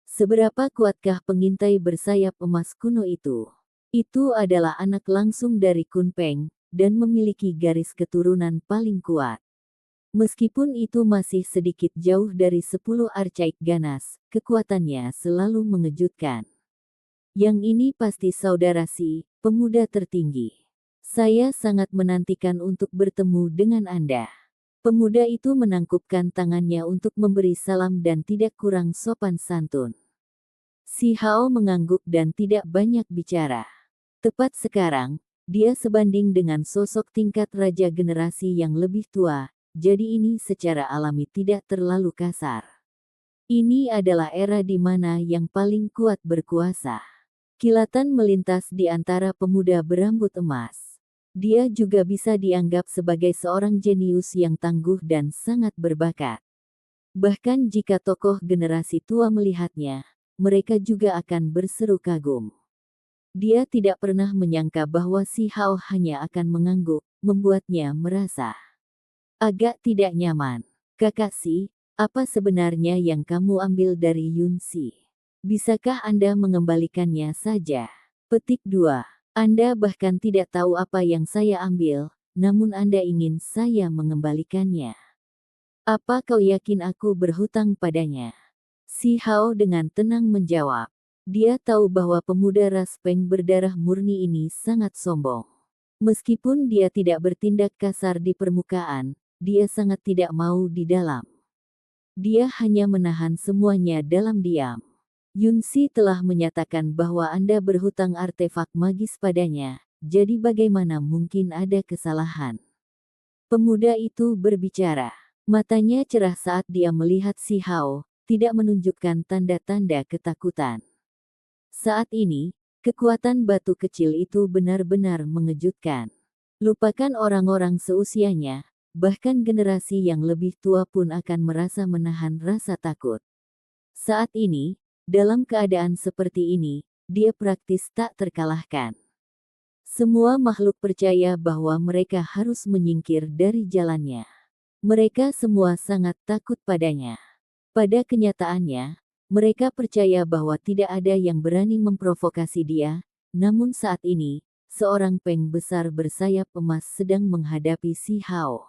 Seberapa kuatkah pengintai bersayap emas kuno itu? Itu adalah anak langsung dari Kun Peng, dan memiliki garis keturunan paling kuat. Meskipun itu masih sedikit jauh dari 10 arcaik ganas, kekuatannya selalu mengejutkan. Yang ini pasti saudara Si, pemuda tertinggi. Saya sangat menantikan untuk bertemu dengan Anda. Pemuda itu menangkupkan tangannya untuk memberi salam dan tidak kurang sopan santun. Si Hao mengangguk dan tidak banyak bicara. Tepat sekarang, dia sebanding dengan sosok tingkat raja generasi yang lebih tua, jadi ini secara alami tidak terlalu kasar. Ini adalah era di mana yang paling kuat berkuasa. Kilatan melintas di antara pemuda berambut emas. Dia juga bisa dianggap sebagai seorang jenius yang tangguh dan sangat berbakat. Bahkan jika tokoh generasi tua melihatnya, mereka juga akan berseru kagum. Dia tidak pernah menyangka bahwa Si Hao hanya akan mengangguk, membuatnya merasa agak tidak nyaman. Kakak Si, apa sebenarnya yang kamu ambil dari Yun Si? Bisakah Anda mengembalikannya saja? Petik 2. Anda bahkan tidak tahu apa yang saya ambil, namun Anda ingin saya mengembalikannya. Apa kau yakin aku berhutang padanya? Si Hao dengan tenang menjawab. Dia tahu bahwa pemuda ras Peng berdarah murni ini sangat sombong. Meskipun dia tidak bertindak kasar di permukaan, dia sangat tidak mau di dalam. Dia hanya menahan semuanya dalam diam. Yun Si telah menyatakan bahwa Anda berhutang artefak magis padanya, jadi bagaimana mungkin ada kesalahan? Pemuda itu berbicara. Matanya cerah saat dia melihat Si Hao, tidak menunjukkan tanda-tanda ketakutan. Saat ini, kekuatan batu kecil itu benar-benar mengejutkan. Lupakan orang-orang seusianya, bahkan generasi yang lebih tua pun akan merasa menahan rasa takut. Saat ini, dalam keadaan seperti ini, dia praktis tak terkalahkan. Semua makhluk percaya bahwa mereka harus menyingkir dari jalannya. Mereka semua sangat takut padanya. Pada kenyataannya, mereka percaya bahwa tidak ada yang berani memprovokasi dia, namun saat ini, seorang peng besar bersayap emas sedang menghadapi Si Hao.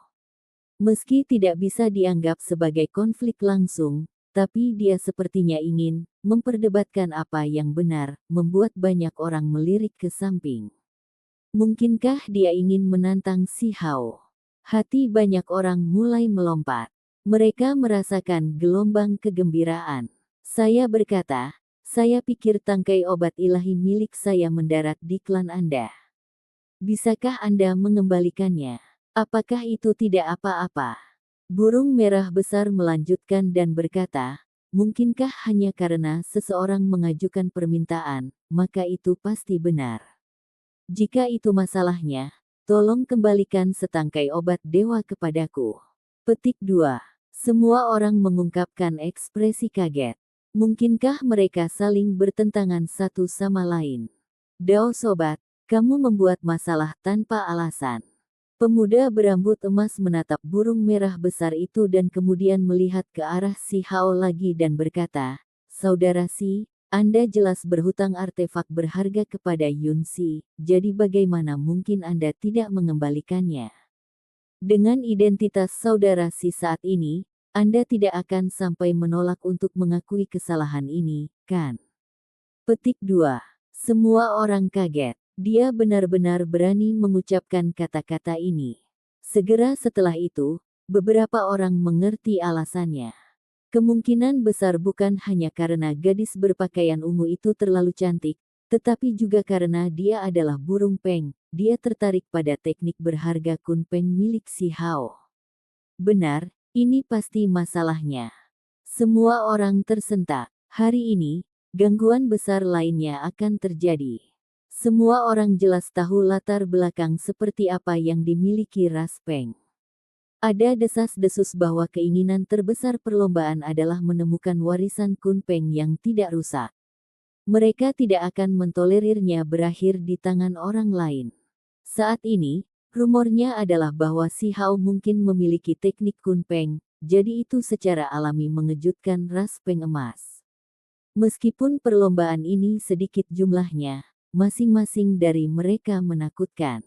Meski tidak bisa dianggap sebagai konflik langsung, tapi dia sepertinya ingin memperdebatkan apa yang benar, membuat banyak orang melirik ke samping. Mungkinkah dia ingin menantang Si Hao? Hati banyak orang mulai melompat. Mereka merasakan gelombang kegembiraan. Saya berkata, saya pikir tangkai obat ilahi milik saya mendarat di klan Anda. Bisakah Anda mengembalikannya? Apakah itu tidak apa-apa? Burung merah besar melanjutkan dan berkata, mungkinkah hanya karena seseorang mengajukan permintaan, maka itu pasti benar. Jika itu masalahnya, tolong kembalikan setangkai obat dewa kepadaku. Petik 2. Semua orang mengungkapkan ekspresi kaget. Mungkinkah mereka saling bertentangan satu sama lain? Dao sobat, kamu membuat masalah tanpa alasan. Pemuda berambut emas menatap burung merah besar itu dan kemudian melihat ke arah Si Hao lagi dan berkata, Saudara Si, Anda jelas berhutang artefak berharga kepada Yun Si, jadi bagaimana mungkin Anda tidak mengembalikannya? Dengan identitas saudara Si saat ini, Anda tidak akan sampai menolak untuk mengakui kesalahan ini, kan? Petik 2. Semua orang kaget. Dia benar-benar berani mengucapkan kata-kata ini. Segera setelah itu, beberapa orang mengerti alasannya. Kemungkinan besar bukan hanya karena gadis berpakaian ungu itu terlalu cantik, tetapi juga karena dia adalah burung peng. Dia tertarik pada teknik berharga Kun Peng milik Si Hao. Benar, Ini pasti masalahnya. Semua orang tersentak. Hari ini, gangguan besar lainnya akan terjadi. Semua orang jelas tahu latar belakang seperti apa yang dimiliki Ras Peng. Ada desas-desus bahwa keinginan terbesar perlombaan adalah menemukan warisan Kun Peng yang tidak rusak. Mereka tidak akan mentolerirnya berakhir di tangan orang lain. Saat ini, rumornya adalah bahwa Si Hao mungkin memiliki teknik Kun Peng, jadi itu secara alami mengejutkan Ras Peng emas. Meskipun perlombaan ini sedikit jumlahnya, masing-masing dari mereka menakutkan.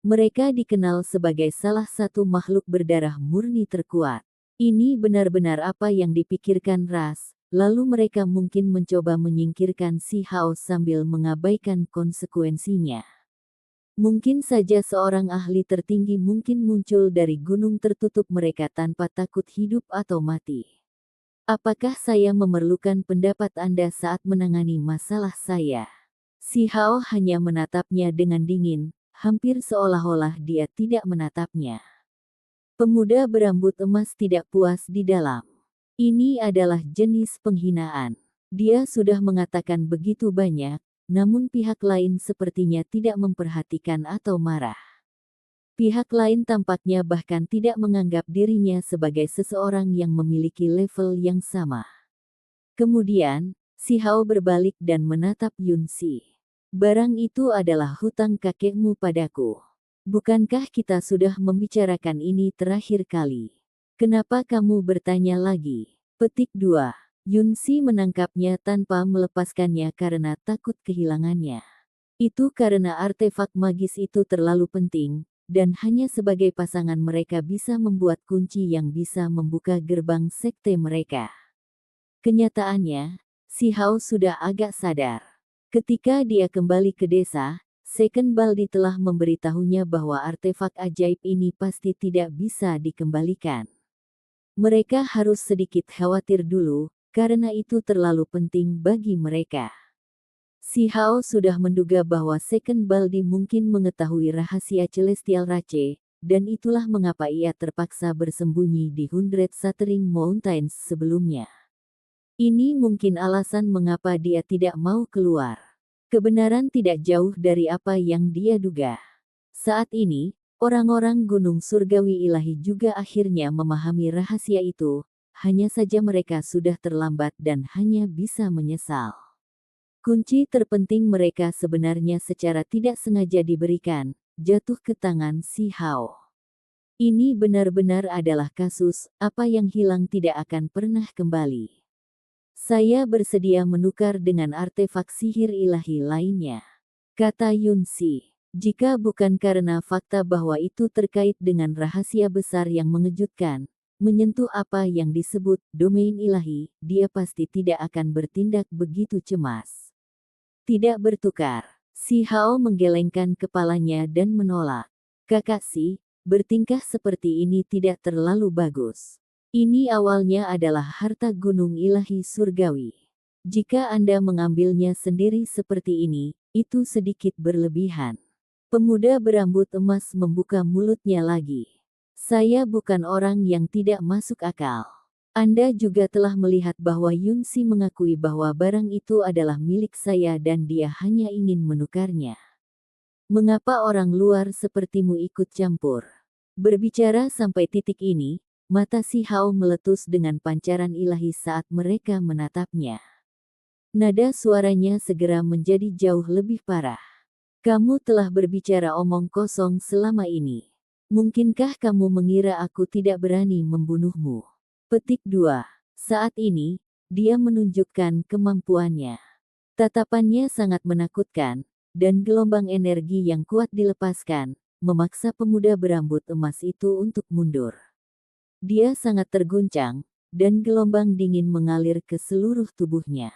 Mereka dikenal sebagai salah satu makhluk berdarah murni terkuat. Ini benar-benar apa yang dipikirkan Ras, lalu mereka mungkin mencoba menyingkirkan Si Hao sambil mengabaikan konsekuensinya. Mungkin saja seorang ahli tertinggi mungkin muncul dari gunung tertutup mereka tanpa takut hidup atau mati. Apakah saya memerlukan pendapat Anda saat menangani masalah saya? Si Hao hanya menatapnya dengan dingin, hampir seolah-olah dia tidak menatapnya. Pemuda berambut emas tidak puas di dalam. Ini adalah jenis penghinaan. Dia sudah mengatakan begitu banyak, namun pihak lain sepertinya tidak memperhatikan atau marah. Pihak lain tampaknya bahkan tidak menganggap dirinya sebagai seseorang yang memiliki level yang sama. Kemudian, Si Hao berbalik dan menatap Yun Si. Barang itu adalah hutang kakekmu padaku. Bukankah kita sudah membicarakan ini terakhir kali? Kenapa kamu bertanya lagi? Petik 2. Yun Si menangkapnya tanpa melepaskannya karena takut kehilangannya. Itu karena artefak magis itu terlalu penting, dan hanya sebagai pasangan mereka bisa membuat kunci yang bisa membuka gerbang sekte mereka. Kenyataannya, Si Hao sudah agak sadar. Ketika dia kembali ke desa, Second Baldi telah memberitahunya bahwa artefak ajaib ini pasti tidak bisa dikembalikan. Mereka harus sedikit khawatir dulu, karena itu terlalu penting bagi mereka. Si Hao sudah menduga bahwa Second Baldi mungkin mengetahui rahasia Celestial Rache, dan itulah mengapa ia terpaksa bersembunyi di Hundred Shattering Mountains sebelumnya. Ini mungkin alasan mengapa dia tidak mau keluar. Kebenaran tidak jauh dari apa yang dia duga. Saat ini, orang-orang Gunung Surgawi Ilahi juga akhirnya memahami rahasia itu, hanya saja mereka sudah terlambat dan hanya bisa menyesal. Kunci terpenting mereka sebenarnya secara tidak sengaja diberikan, jatuh ke tangan Si Hao. Ini benar-benar adalah kasus, apa yang hilang tidak akan pernah kembali. Saya bersedia menukar dengan artefak sihir ilahi lainnya, kata Yun Si. Jika bukan karena fakta bahwa itu terkait dengan rahasia besar yang mengejutkan, menyentuh apa yang disebut domain ilahi, dia pasti tidak akan bertindak begitu cemas. Tidak bertukar. Si Hao menggelengkan kepalanya dan menolak. Kakak Si, bertingkah seperti ini tidak terlalu bagus. Ini awalnya adalah harta gunung ilahi surgawi. Jika Anda mengambilnya sendiri seperti ini, itu sedikit berlebihan. Pemuda berambut emas membuka mulutnya lagi. Saya bukan orang yang tidak masuk akal. Anda juga telah melihat bahwa Yun Si mengakui bahwa barang itu adalah milik saya dan dia hanya ingin menukarnya. Mengapa orang luar sepertimu ikut campur? Berbicara sampai titik ini, mata Si Hao meletus dengan pancaran ilahi saat mereka menatapnya. Nada suaranya segera menjadi jauh lebih parah. Kamu telah berbicara omong kosong selama ini. Mungkinkah kamu mengira aku tidak berani membunuhmu? Petik 2. Saat ini, dia menunjukkan kemampuannya. Tatapannya sangat menakutkan, dan gelombang energi yang kuat dilepaskan, memaksa pemuda berambut emas itu untuk mundur. Dia sangat terguncang, dan gelombang dingin mengalir ke seluruh tubuhnya.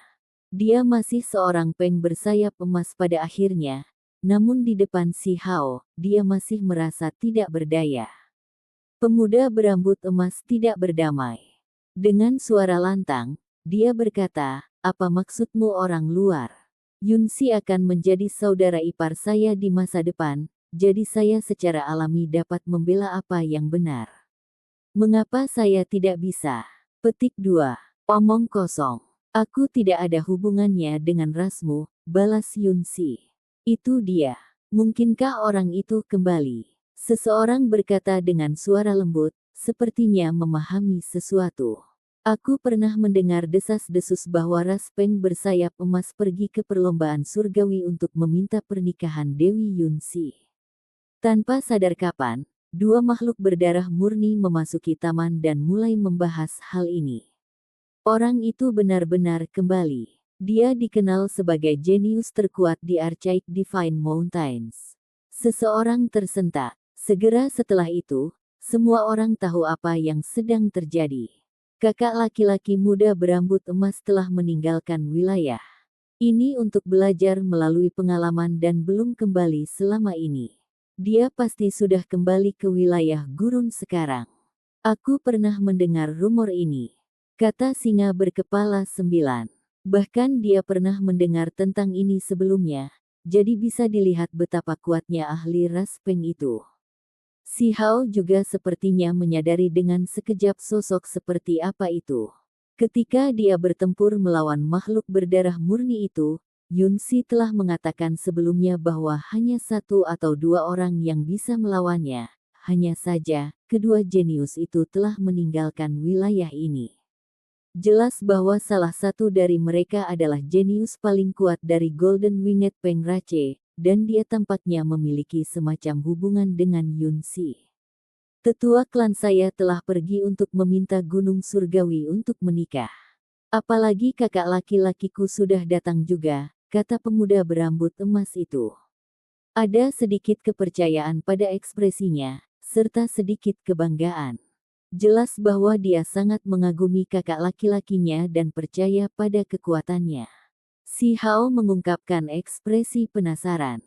Dia masih seorang peng bersayap emas pada akhirnya, namun di depan Si Hao, dia masih merasa tidak berdaya. Pemuda berambut emas tidak berdamai. Dengan suara lantang, dia berkata, apa maksudmu orang luar? Yun Si akan menjadi saudara ipar saya di masa depan, jadi saya secara alami dapat membela apa yang benar. Mengapa saya tidak bisa? Petik 2. Omong kosong. Aku tidak ada hubungannya dengan rasmu, balas Yunsi. Itu dia. Mungkinkah orang itu kembali? Seseorang berkata dengan suara lembut, sepertinya memahami sesuatu. Aku pernah mendengar desas-desus bahwa ras Peng bersayap emas pergi ke perlombaan surgawi untuk meminta pernikahan Dewi Yunsi. Tanpa sadar kapan, dua makhluk berdarah murni memasuki taman dan mulai membahas hal ini. Orang itu benar-benar kembali. Dia dikenal sebagai jenius terkuat di Archaic Divine Mountains. Seseorang tersentak. Segera setelah itu, semua orang tahu apa yang sedang terjadi. Kakak laki-laki muda berambut emas telah meninggalkan wilayah ini untuk belajar melalui pengalaman dan belum kembali selama ini. Dia pasti sudah kembali ke wilayah gurun sekarang. Aku pernah mendengar rumor ini, kata singa berkepala 9. Bahkan dia pernah mendengar tentang ini sebelumnya, jadi bisa dilihat betapa kuatnya ahli ras Peng itu. Si Hao juga sepertinya menyadari dengan sekejap sosok seperti apa itu. Ketika dia bertempur melawan makhluk berdarah murni itu, Yunsi telah mengatakan sebelumnya bahwa hanya 1 atau 2 orang yang bisa melawannya. Hanya saja, kedua jenius itu telah meninggalkan wilayah ini. Jelas bahwa salah satu dari mereka adalah jenius paling kuat dari Golden Winged Pengrace, dan dia tampaknya memiliki semacam hubungan dengan Yunsi. Tetua klan saya telah pergi untuk meminta Gunung Surgawi untuk menikah. Apalagi kakak laki-lakiku sudah datang juga, kata pemuda berambut emas itu. Ada sedikit kepercayaan pada ekspresinya, serta sedikit kebanggaan. Jelas bahwa dia sangat mengagumi kakak laki-lakinya dan percaya pada kekuatannya. Si Hao mengungkapkan ekspresi penasaran.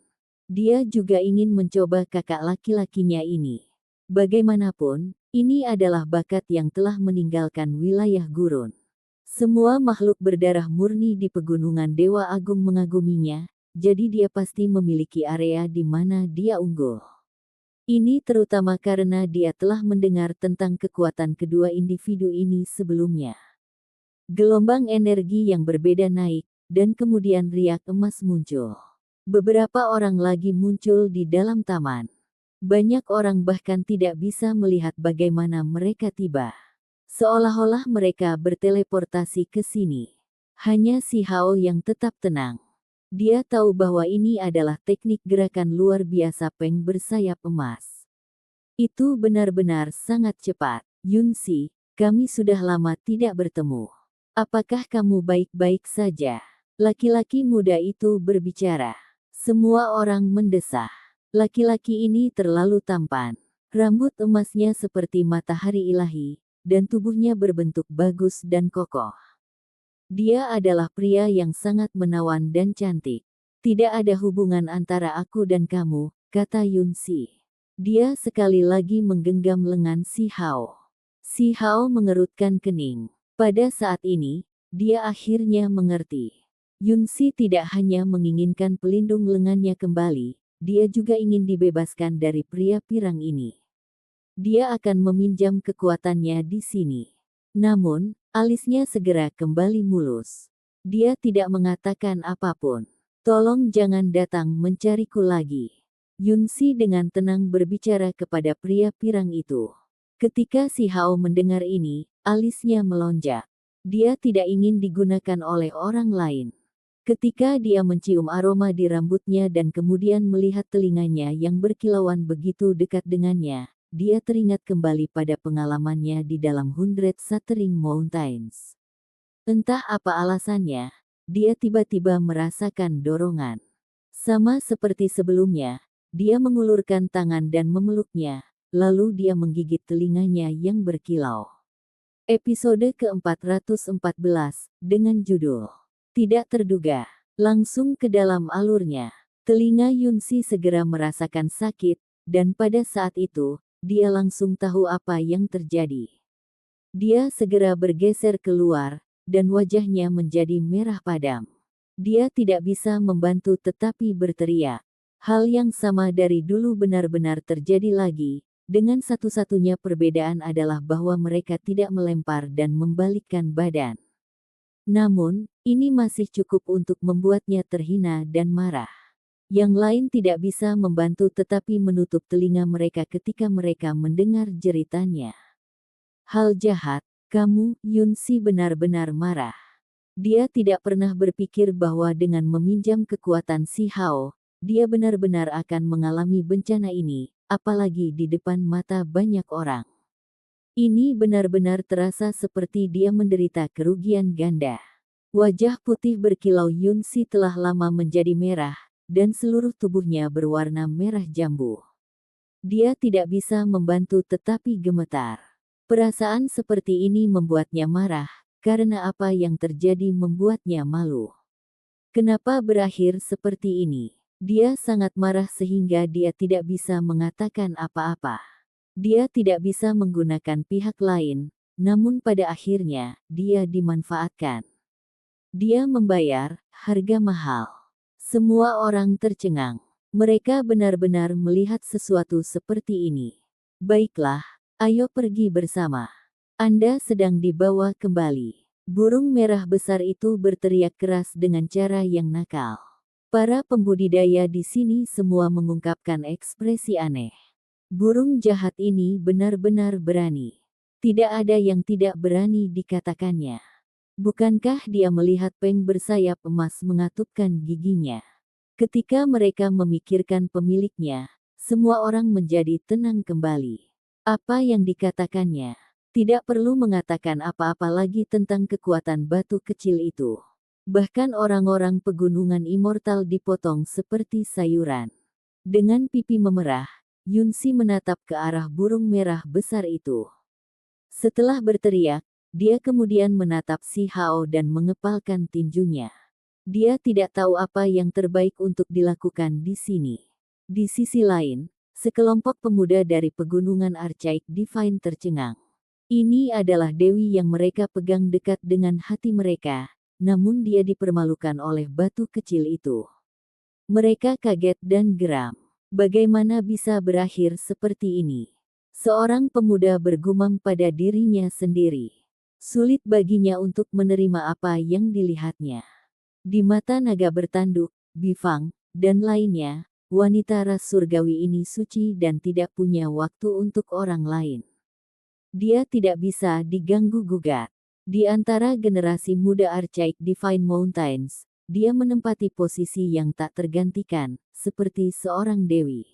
Dia juga ingin mencoba kakak laki-lakinya ini. Bagaimanapun, ini adalah bakat yang telah meninggalkan wilayah gurun. Semua makhluk berdarah murni di pegunungan Dewa Agung mengaguminya, jadi dia pasti memiliki area di mana dia unggul. Ini terutama karena dia telah mendengar tentang kekuatan kedua individu ini sebelumnya. Gelombang energi yang berbeda naik, dan kemudian riak emas muncul. Beberapa orang lagi muncul di dalam taman. Banyak orang bahkan tidak bisa melihat bagaimana mereka tiba. Seolah-olah mereka berteleportasi ke sini. Hanya si Hao yang tetap tenang. Dia tahu bahwa ini adalah teknik gerakan luar biasa Peng bersayap emas. Itu benar-benar sangat cepat. Yunsi, kami sudah lama tidak bertemu. Apakah kamu baik-baik saja? Laki-laki muda itu berbicara. Semua orang mendesah. Laki-laki ini terlalu tampan. Rambut emasnya seperti matahari ilahi, dan tubuhnya berbentuk bagus dan kokoh. Dia adalah pria yang sangat menawan dan cantik. Tidak ada hubungan antara aku dan kamu, kata Yunsi. Dia sekali lagi menggenggam lengan si Hao. Si Hao mengerutkan kening. Pada saat ini, dia akhirnya mengerti. Yunsi tidak hanya menginginkan pelindung lengannya kembali, dia juga ingin dibebaskan dari pria pirang ini. Dia akan meminjam kekuatannya di sini. Namun, alisnya segera kembali mulus. Dia tidak mengatakan apapun. Tolong jangan datang mencariku lagi. Yunsi dengan tenang berbicara kepada pria pirang itu. Ketika si Hao mendengar ini, alisnya melonjak. Dia tidak ingin digunakan oleh orang lain. Ketika dia mencium aroma di rambutnya dan kemudian melihat telinganya yang berkilauan begitu dekat dengannya, dia teringat kembali pada pengalamannya di dalam Hundred Shattering Mountains. Entah apa alasannya, dia tiba-tiba merasakan dorongan. Sama seperti sebelumnya, dia mengulurkan tangan dan memeluknya, lalu dia menggigit telinganya yang berkilau. Episode ke-414, dengan judul Tidak Terduga, langsung ke dalam alurnya. Telinga Yunsi segera merasakan sakit, dan pada saat itu, dia langsung tahu apa yang terjadi. Dia segera bergeser keluar, dan wajahnya menjadi merah padam. Dia tidak bisa membantu tetapi berteriak. Hal yang sama dari dulu benar-benar terjadi lagi, Dengan satu-satunya perbedaan adalah bahwa mereka tidak melempar dan membalikkan badan. Namun, ini masih cukup untuk membuatnya terhina dan marah. Yang lain tidak bisa membantu tetapi menutup telinga mereka ketika mereka mendengar jeritannya. Hal jahat, kamu, Yunsi benar-benar marah. Dia tidak pernah berpikir bahwa dengan meminjam kekuatan Si Hao, dia benar-benar akan mengalami bencana ini, apalagi di depan mata banyak orang. Ini benar-benar terasa seperti dia menderita kerugian ganda. Wajah putih berkilau Yunsi telah lama menjadi merah, dan seluruh tubuhnya berwarna merah jambu. Dia tidak bisa membantu tetapi gemetar. Perasaan seperti ini membuatnya marah, karena apa yang terjadi membuatnya malu. Kenapa berakhir seperti ini? Dia sangat marah sehingga dia tidak bisa mengatakan apa-apa. Dia tidak bisa menggunakan pihak lain, namun pada akhirnya, dia dimanfaatkan. Dia membayar harga mahal. Semua orang tercengang. Mereka benar-benar melihat sesuatu seperti ini. Baiklah, ayo pergi bersama. Anda sedang dibawa kembali. Burung merah besar itu berteriak keras dengan cara yang nakal. Para pembudidaya di sini semua mengungkapkan ekspresi aneh. Burung jahat ini benar-benar berani. Tidak ada yang tidak berani dikatakannya. Bukankah dia melihat Peng bersayap emas mengatupkan giginya? Ketika mereka memikirkan pemiliknya, semua orang menjadi tenang kembali. Apa yang dikatakannya? Tidak perlu mengatakan apa-apa lagi tentang kekuatan batu kecil itu. Bahkan orang-orang pegunungan immortal dipotong seperti sayuran. Dengan pipi memerah, Yunsi menatap ke arah burung merah besar itu. Setelah berteriak, dia kemudian menatap Si Hao dan mengepalkan tinjunya. Dia tidak tahu apa yang terbaik untuk dilakukan di sini. Di sisi lain, sekelompok pemuda dari pegunungan Archaik Divine tercengang. Ini adalah dewi yang mereka pegang dekat dengan hati mereka, namun dia dipermalukan oleh batu kecil itu. Mereka kaget dan geram. Bagaimana bisa berakhir seperti ini? Seorang pemuda bergumam pada dirinya sendiri. Sulit baginya untuk menerima apa yang dilihatnya. Di mata naga bertanduk, Bifang, dan lainnya, wanita ras surgawi ini suci dan tidak punya waktu untuk orang lain. Dia tidak bisa diganggu-gugat. Di antara generasi muda Archaik Divine Mountains, dia menempati posisi yang tak tergantikan, seperti seorang dewi.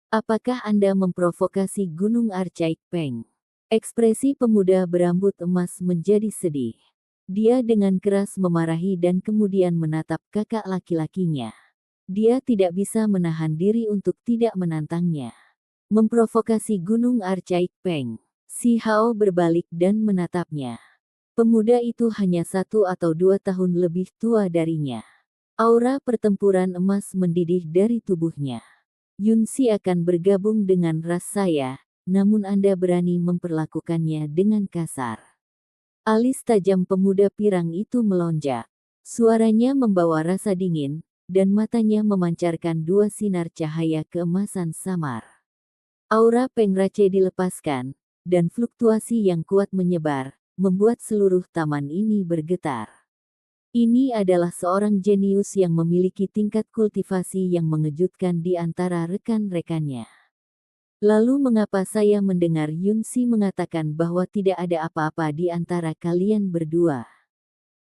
Apakah Anda memprovokasi Gunung Archaik Peng? Ekspresi pemuda berambut emas menjadi sedih. Dia dengan keras memarahi dan kemudian menatap kakak laki-lakinya. Dia tidak bisa menahan diri untuk tidak menantangnya. Memprovokasi Gunung Archaik Peng. Si Hao berbalik dan menatapnya. Pemuda itu hanya 1 atau 2 tahun lebih tua darinya. Aura pertempuran emas mendidih dari tubuhnya. Yunsi akan bergabung dengan ras saya, namun Anda berani memperlakukannya dengan kasar. Alis tajam pemuda pirang itu melonjak. Suaranya membawa rasa dingin, dan matanya memancarkan 2 sinar cahaya keemasan samar. Aura Pengrace dilepaskan, dan fluktuasi yang kuat menyebar, membuat seluruh taman ini bergetar. Ini adalah seorang jenius yang memiliki tingkat kultivasi yang mengejutkan di antara rekan-rekannya. Lalu mengapa saya mendengar Yunsi mengatakan bahwa tidak ada apa-apa di antara kalian berdua?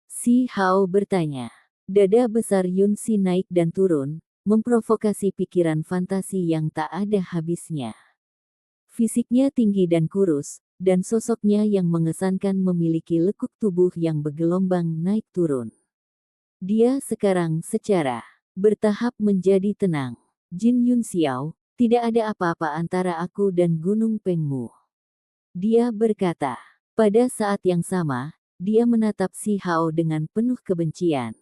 Si Hao bertanya. Dada besar Yunsi naik dan turun, memprovokasi pikiran fantasi yang tak ada habisnya. Fisiknya tinggi dan kurus, dan sosoknya yang mengesankan memiliki lekuk tubuh yang bergelombang naik turun. Dia sekarang secara bertahap menjadi tenang. Jin Yunxiao, tidak ada apa-apa antara aku dan Gunung Pengmu. Dia berkata. Pada saat yang sama, dia menatap Si Hao dengan penuh kebencian.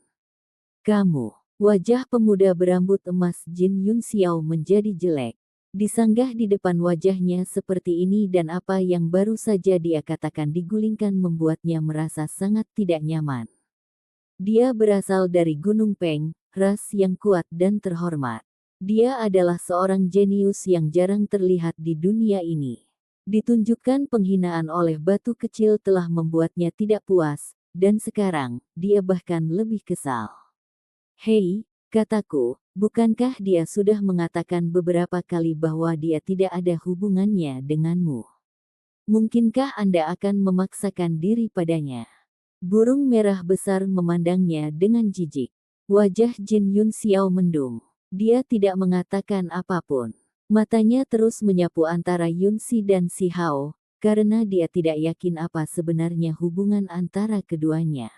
Kamu, wajah pemuda berambut emas Jin Yunxiao menjadi jelek. Disanggah di depan wajahnya seperti ini dan apa yang baru saja dia katakan digulingkan membuatnya merasa sangat tidak nyaman. Dia berasal dari Gunung Peng, ras yang kuat dan terhormat. Dia adalah seorang jenius yang jarang terlihat di dunia ini. Ditunjukkan penghinaan oleh batu kecil telah membuatnya tidak puas, dan sekarang, dia bahkan lebih kesal. Hei, kataku, bukankah dia sudah mengatakan beberapa kali bahwa dia tidak ada hubungannya denganmu? Mungkinkah Anda akan memaksakan diri padanya? Burung merah besar memandangnya dengan jijik. Wajah Jin Yun Xiao mendung. Dia tidak mengatakan apapun. Matanya terus menyapu antara Yun Si dan Si Hao, karena dia tidak yakin apa sebenarnya hubungan antara keduanya.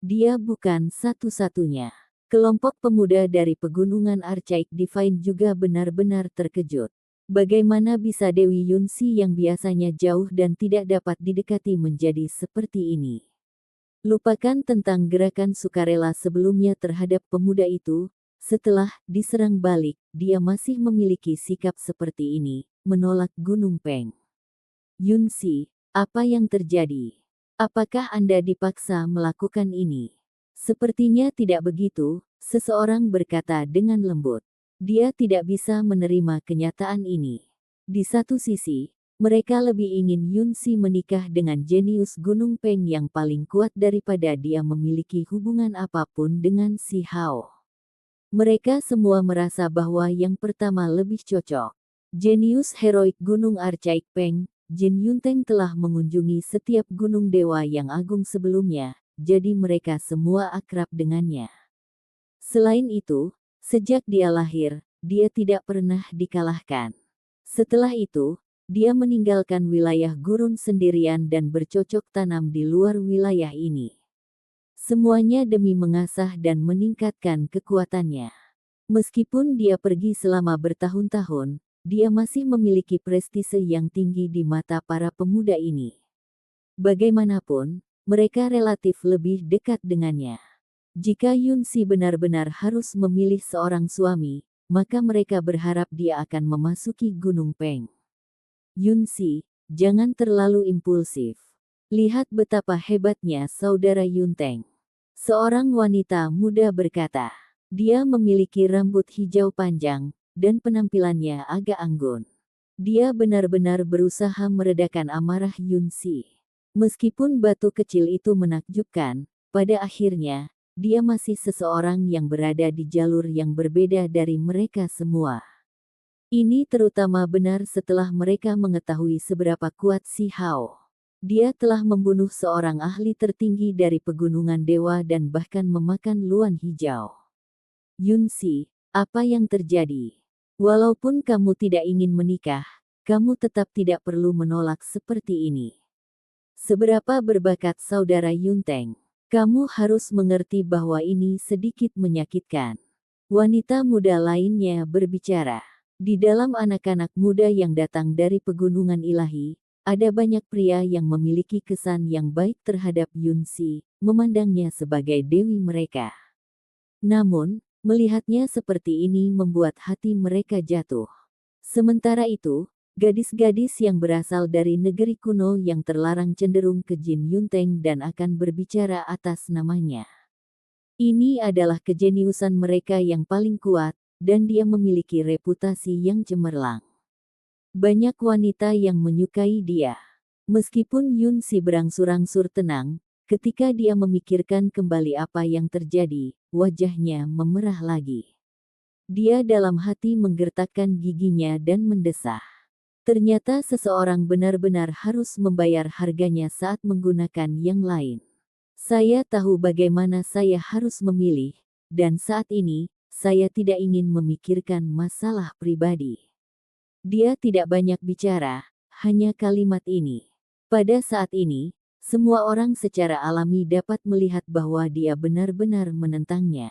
Dia bukan satu-satunya. Kelompok pemuda dari pegunungan Archaik Divine juga benar-benar terkejut. Bagaimana bisa Dewi Yun Si yang biasanya jauh dan tidak dapat didekati menjadi seperti ini? Lupakan tentang gerakan sukarela sebelumnya terhadap pemuda itu. Setelah diserang balik, dia masih memiliki sikap seperti ini, menolak Gunung Peng. Yun Si, apa yang terjadi? Apakah Anda dipaksa melakukan ini? Sepertinya tidak begitu, seseorang berkata dengan lembut. Dia tidak bisa menerima kenyataan ini. Di satu sisi, mereka lebih ingin Yun Si menikah dengan jenius Gunung Peng yang paling kuat daripada dia memiliki hubungan apapun dengan Si Hao. Mereka semua merasa bahwa yang pertama lebih cocok. Jenius heroik Gunung Archaik Peng, Jin Yunteng telah mengunjungi setiap gunung dewa yang agung sebelumnya, jadi mereka semua akrab dengannya. Selain itu, sejak dia lahir, dia tidak pernah dikalahkan. Setelah itu, dia meninggalkan wilayah gurun sendirian dan bercocok tanam di luar wilayah ini. Semuanya demi mengasah dan meningkatkan kekuatannya. Meskipun dia pergi selama bertahun-tahun, dia masih memiliki prestise yang tinggi di mata para pemuda ini. Bagaimanapun, mereka relatif lebih dekat dengannya. Jika Yun Si benar-benar harus memilih seorang suami, maka mereka berharap dia akan memasuki Gunung Peng. Yun Si, jangan terlalu impulsif. Lihat betapa hebatnya saudara Yunteng. Seorang wanita muda berkata. Dia memiliki rambut hijau panjang, dan penampilannya agak anggun. Dia benar-benar berusaha meredakan amarah Yun Si. Meskipun batu kecil itu menakjubkan, pada akhirnya, dia masih seseorang yang berada di jalur yang berbeda dari mereka semua. Ini terutama benar setelah mereka mengetahui seberapa kuat Si Hao. Dia telah membunuh seorang ahli tertinggi dari pegunungan dewa dan bahkan memakan Luan Hijau. Yun Si, apa yang terjadi? Walaupun kamu tidak ingin menikah, kamu tetap tidak perlu menolak seperti ini. Seberapa berbakat saudara Yunteng? Kamu harus mengerti bahwa ini sedikit menyakitkan. Wanita muda lainnya berbicara. Di dalam anak-anak muda yang datang dari pegunungan ilahi, ada banyak pria yang memiliki kesan yang baik terhadap Yun Si, memandangnya sebagai dewi mereka. Namun, melihatnya seperti ini membuat hati mereka jatuh. Sementara itu, gadis-gadis yang berasal dari negeri kuno yang terlarang cenderung ke Jin Yunteng dan akan berbicara atas namanya. Ini adalah kejeniusan mereka yang paling kuat, dan dia memiliki reputasi yang cemerlang. Banyak wanita yang menyukai dia. Meskipun Yun Si berangsur-angsur tenang, ketika dia memikirkan kembali apa yang terjadi, wajahnya memerah lagi. Dia dalam hati menggertakkan giginya dan mendesah. Ternyata seseorang benar-benar harus membayar harganya saat menggunakan yang lain. Saya tahu bagaimana saya harus memilih, dan saat ini, saya tidak ingin memikirkan masalah pribadi. Dia tidak banyak bicara, hanya kalimat ini. Pada saat ini, semua orang secara alami dapat melihat bahwa dia benar-benar menentangnya.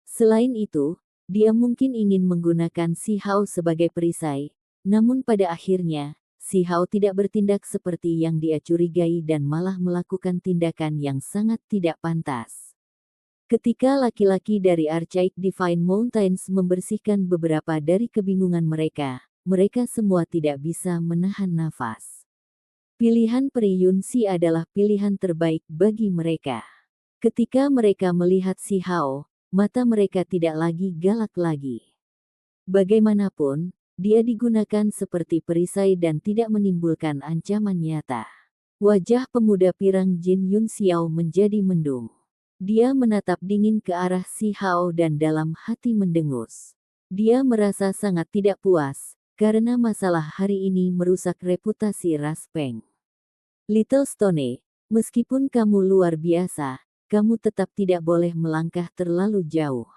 Selain itu, dia mungkin ingin menggunakan Si Hao sebagai perisai, namun pada akhirnya, Si Hao tidak bertindak seperti yang dia curigai dan malah melakukan tindakan yang sangat tidak pantas. Ketika laki-laki dari Archaik Divine Mountains membersihkan beberapa dari kebingungan mereka, mereka semua tidak bisa menahan nafas. Pilihan Pri Yun Si adalah pilihan terbaik bagi mereka. Ketika mereka melihat Si Hao, mata mereka tidak lagi galak lagi. Bagaimanapun, dia digunakan seperti perisai dan tidak menimbulkan ancaman nyata. Wajah pemuda pirang Jin Yun Xiao menjadi mendung. Dia menatap dingin ke arah Si Hao dan dalam hati mendengus. Dia merasa sangat tidak puas, karena masalah hari ini merusak reputasi Ras Peng. Little Stone, meskipun kamu luar biasa, kamu tetap tidak boleh melangkah terlalu jauh.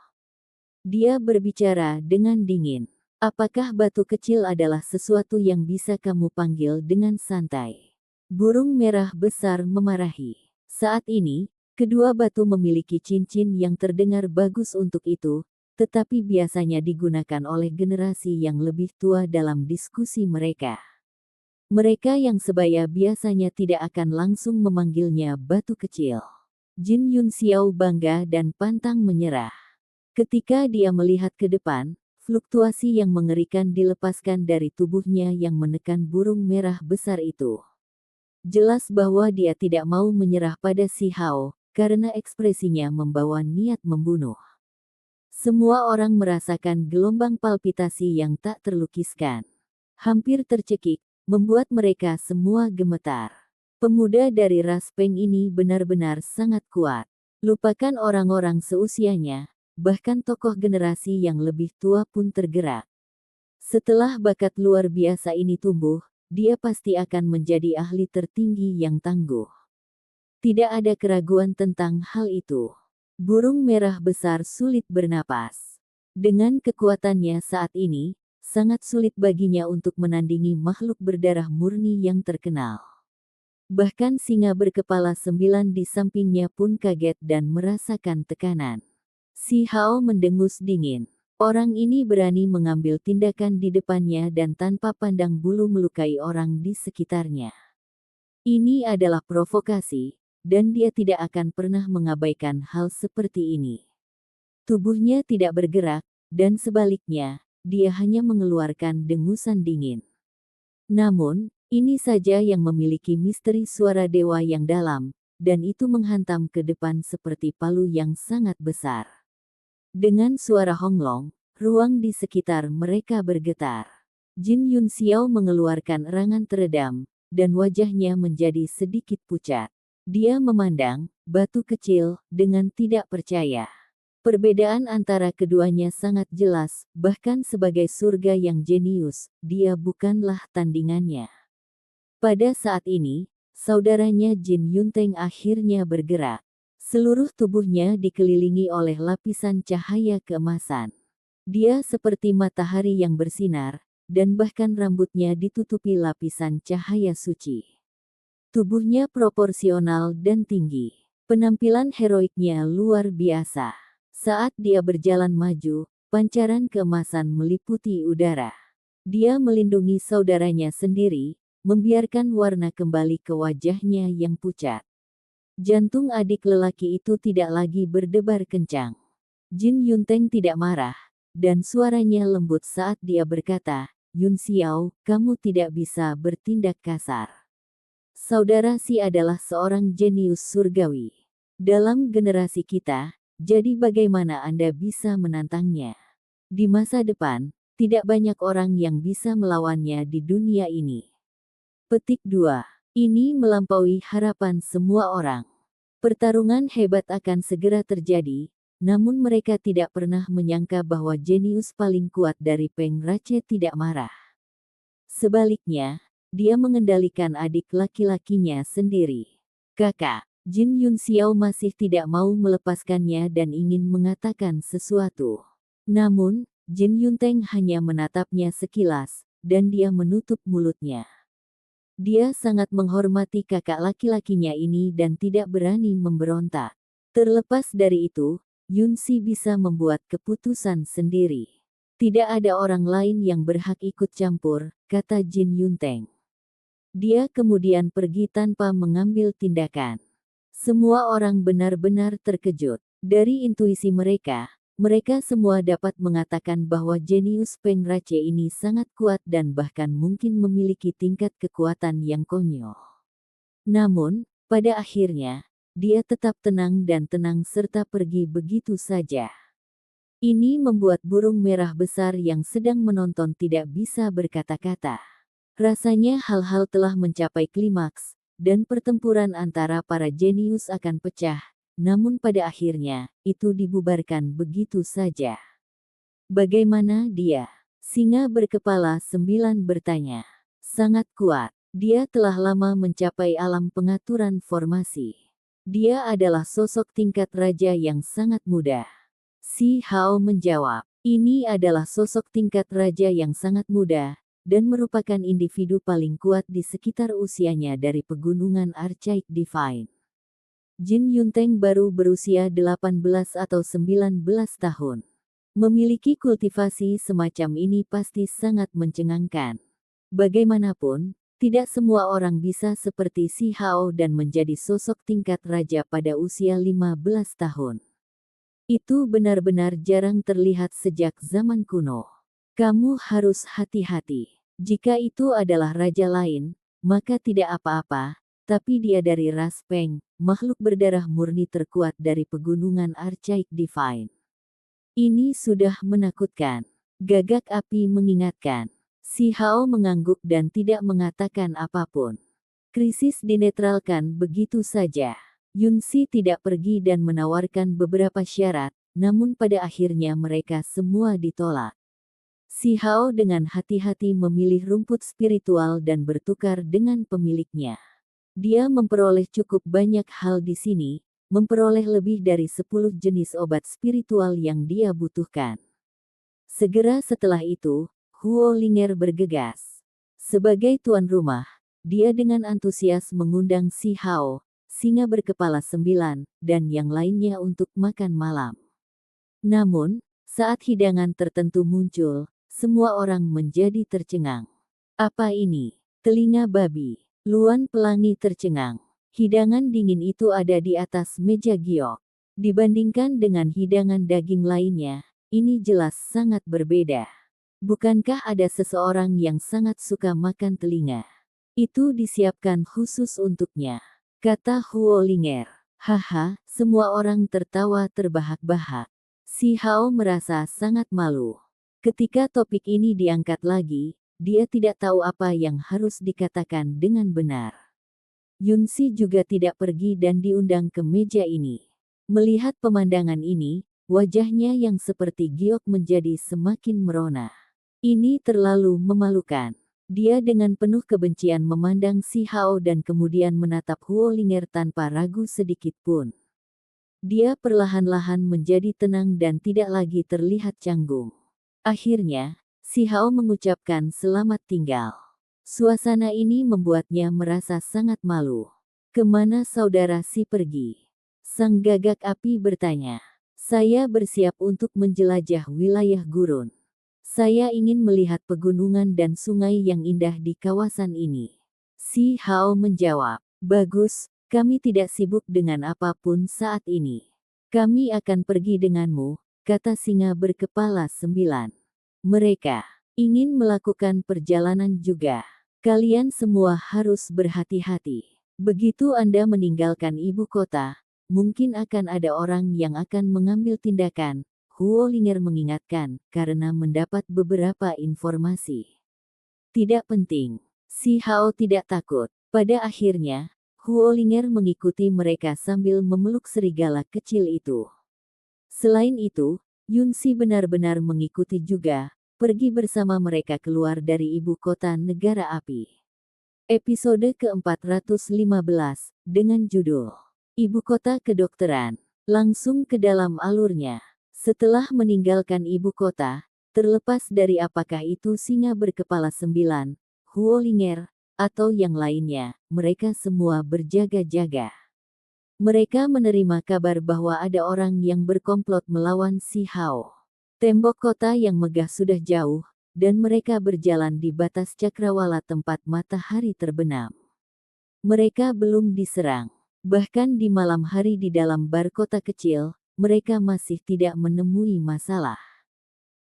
Dia berbicara dengan dingin. Apakah batu kecil adalah sesuatu yang bisa kamu panggil dengan santai? Burung merah besar memarahi. Saat ini, kedua batu memiliki cincin yang terdengar bagus untuk itu, tetapi biasanya digunakan oleh generasi yang lebih tua dalam diskusi mereka. Mereka yang sebaya biasanya tidak akan langsung memanggilnya batu kecil. Jin Yun Xiao bangga dan pantang menyerah. Ketika dia melihat ke depan, fluktuasi yang mengerikan dilepaskan dari tubuhnya yang menekan burung merah besar itu. Jelas bahwa dia tidak mau menyerah pada Si Hao, karena ekspresinya membawa niat membunuh. Semua orang merasakan gelombang palpitasi yang tak terlukiskan. Hampir tercekik, membuat mereka semua gemetar. Pemuda dari Ras Peng ini benar-benar sangat kuat. Lupakan orang-orang seusianya, bahkan tokoh generasi yang lebih tua pun tergerak. Setelah bakat luar biasa ini tumbuh, dia pasti akan menjadi ahli tertinggi yang tangguh. Tidak ada keraguan tentang hal itu. Burung merah besar sulit bernapas. Dengan kekuatannya saat ini, sangat sulit baginya untuk menandingi makhluk berdarah murni yang terkenal. Bahkan singa berkepala 9 di sampingnya pun kaget dan merasakan tekanan. Si Hao mendengus dingin. Orang ini berani mengambil tindakan di depannya dan tanpa pandang bulu melukai orang di sekitarnya. Ini adalah provokasi, dan dia tidak akan pernah mengabaikan hal seperti ini. Tubuhnya tidak bergerak, dan sebaliknya, dia hanya mengeluarkan dengusan dingin. Namun, ini saja yang memiliki misteri suara dewa yang dalam, dan itu menghantam ke depan seperti palu yang sangat besar. Dengan suara honglong, ruang di sekitar mereka bergetar. Jin Yun Xiao mengeluarkan erangan teredam, dan wajahnya menjadi sedikit pucat. Dia memandang batu kecil dengan tidak percaya. Perbedaan antara keduanya sangat jelas, bahkan sebagai surga yang jenius, dia bukanlah tandingannya. Pada saat ini, saudaranya Jin Yunteng akhirnya bergerak. Seluruh tubuhnya dikelilingi oleh lapisan cahaya keemasan. Dia seperti matahari yang bersinar, dan bahkan rambutnya ditutupi lapisan cahaya suci. Tubuhnya proporsional dan tinggi. Penampilan heroiknya luar biasa. Saat dia berjalan maju, pancaran keemasan meliputi udara. Dia melindungi saudaranya sendiri, membiarkan warna kembali ke wajahnya yang pucat. Jantung adik lelaki itu tidak lagi berdebar kencang. Jin Yunteng tidak marah, dan suaranya lembut saat dia berkata, "Yun Xiao, kamu tidak bisa bertindak kasar. Saudara Si adalah seorang jenius surgawi. Dalam generasi kita, jadi bagaimana Anda bisa menantangnya? Di masa depan, tidak banyak orang yang bisa melawannya di dunia ini." Petik 2. Ini melampaui harapan semua orang. Pertarungan hebat akan segera terjadi, namun mereka tidak pernah menyangka bahwa jenius paling kuat dari Peng Rache tidak marah. Sebaliknya, dia mengendalikan adik laki-lakinya sendiri. Kakak, Jin Yun Xiao masih tidak mau melepaskannya dan ingin mengatakan sesuatu. Namun, Jin Yunteng hanya menatapnya sekilas, dan dia menutup mulutnya. Dia sangat menghormati kakak laki-lakinya ini dan tidak berani memberontak. Terlepas dari itu, Yun Si bisa membuat keputusan sendiri. Tidak ada orang lain yang berhak ikut campur, kata Jin Yunteng. Dia kemudian pergi tanpa mengambil tindakan. Semua orang benar-benar terkejut. Dari intuisi mereka semua dapat mengatakan bahwa jenius Peng Rache ini sangat kuat dan bahkan mungkin memiliki tingkat kekuatan yang konyol. Namun, pada akhirnya, dia tetap tenang dan tenang serta pergi begitu saja. Ini membuat burung merah besar yang sedang menonton tidak bisa berkata-kata. Rasanya hal-hal telah mencapai klimaks, dan pertempuran antara para jenius akan pecah, namun pada akhirnya, itu dibubarkan begitu saja. Bagaimana dia? Singa berkepala 9 bertanya. Sangat kuat. Dia telah lama mencapai alam pengaturan formasi. Dia adalah sosok tingkat raja yang sangat muda. Si Hao menjawab, ini adalah sosok tingkat raja yang sangat muda, dan merupakan individu paling kuat di sekitar usianya dari pegunungan Archaic Divine. Jin Yunteng baru berusia 18 atau 19 tahun. Memiliki kultivasi semacam ini pasti sangat mencengangkan. Bagaimanapun, tidak semua orang bisa seperti Si Hao dan menjadi sosok tingkat raja pada usia 15 tahun. Itu benar-benar jarang terlihat sejak zaman kuno. Kamu harus hati-hati. Jika itu adalah raja lain, maka tidak apa-apa, tapi dia dari ras Peng, makhluk berdarah murni terkuat dari pegunungan Archaic Divine. Ini sudah menakutkan. Gagak api mengingatkan. Si Hao mengangguk dan tidak mengatakan apapun. Krisis dinetralkan begitu saja. Yunxi tidak pergi dan menawarkan beberapa syarat, namun pada akhirnya mereka semua ditolak. Si Hao dengan hati-hati memilih rumput spiritual dan bertukar dengan pemiliknya. Dia memperoleh cukup banyak hal di sini, memperoleh lebih dari 10 jenis obat spiritual yang dia butuhkan. Segera setelah itu, Huo Linger bergegas. Sebagai tuan rumah, dia dengan antusias mengundang Si Hao, singa berkepala 9, dan yang lainnya untuk makan malam. Namun, saat hidangan tertentu muncul, semua orang menjadi tercengang. Apa ini? Telinga babi. Luan Pelangi tercengang. Hidangan dingin itu ada di atas meja giok. Dibandingkan dengan hidangan daging lainnya, ini jelas sangat berbeda. Bukankah ada seseorang yang sangat suka makan telinga? Itu disiapkan khusus untuknya, kata Huo Linger. Haha, semua orang tertawa terbahak-bahak. Si Hao merasa sangat malu. Ketika topik ini diangkat lagi, dia tidak tahu apa yang harus dikatakan dengan benar. Yunxi juga tidak pergi dan diundang ke meja ini. Melihat pemandangan ini, wajahnya yang seperti giok menjadi semakin merona. Ini terlalu memalukan. Dia dengan penuh kebencian memandang Si Hao dan kemudian menatap Huo Linger tanpa ragu sedikit pun. Dia perlahan-lahan menjadi tenang dan tidak lagi terlihat canggung. Akhirnya, Si Hao mengucapkan selamat tinggal. Suasana ini membuatnya merasa sangat malu. Kemana saudara Si pergi? Sang gagak api bertanya. Saya bersiap untuk menjelajah wilayah gurun. Saya ingin melihat pegunungan dan sungai yang indah di kawasan ini. Si Hao menjawab, bagus, kami tidak sibuk dengan apapun saat ini. Kami akan pergi denganmu, kata singa berkepala 9. Mereka ingin melakukan perjalanan juga. Kalian semua harus berhati-hati. Begitu Anda meninggalkan ibu kota, mungkin akan ada orang yang akan mengambil tindakan, Huo Linger mengingatkan, karena mendapat beberapa informasi. Tidak penting. Si Hao tidak takut. Pada akhirnya, Huo Linger mengikuti mereka sambil memeluk serigala kecil itu. Selain itu, Yunxi benar-benar mengikuti juga, pergi bersama mereka keluar dari ibu kota negara api. Episode ke-415, dengan judul Ibu Kota Kedokteran. Langsung ke dalam alurnya. Setelah meninggalkan ibu kota, terlepas dari apakah itu singa berkepala 9, Huo Linger, atau yang lainnya, mereka semua berjaga-jaga. Mereka menerima kabar bahwa ada orang yang berkomplot melawan Si Hao. Tembok kota yang megah sudah jauh, dan mereka berjalan di batas cakrawala tempat matahari terbenam. Mereka belum diserang. Bahkan di malam hari di dalam bar kota kecil, mereka masih tidak menemui masalah.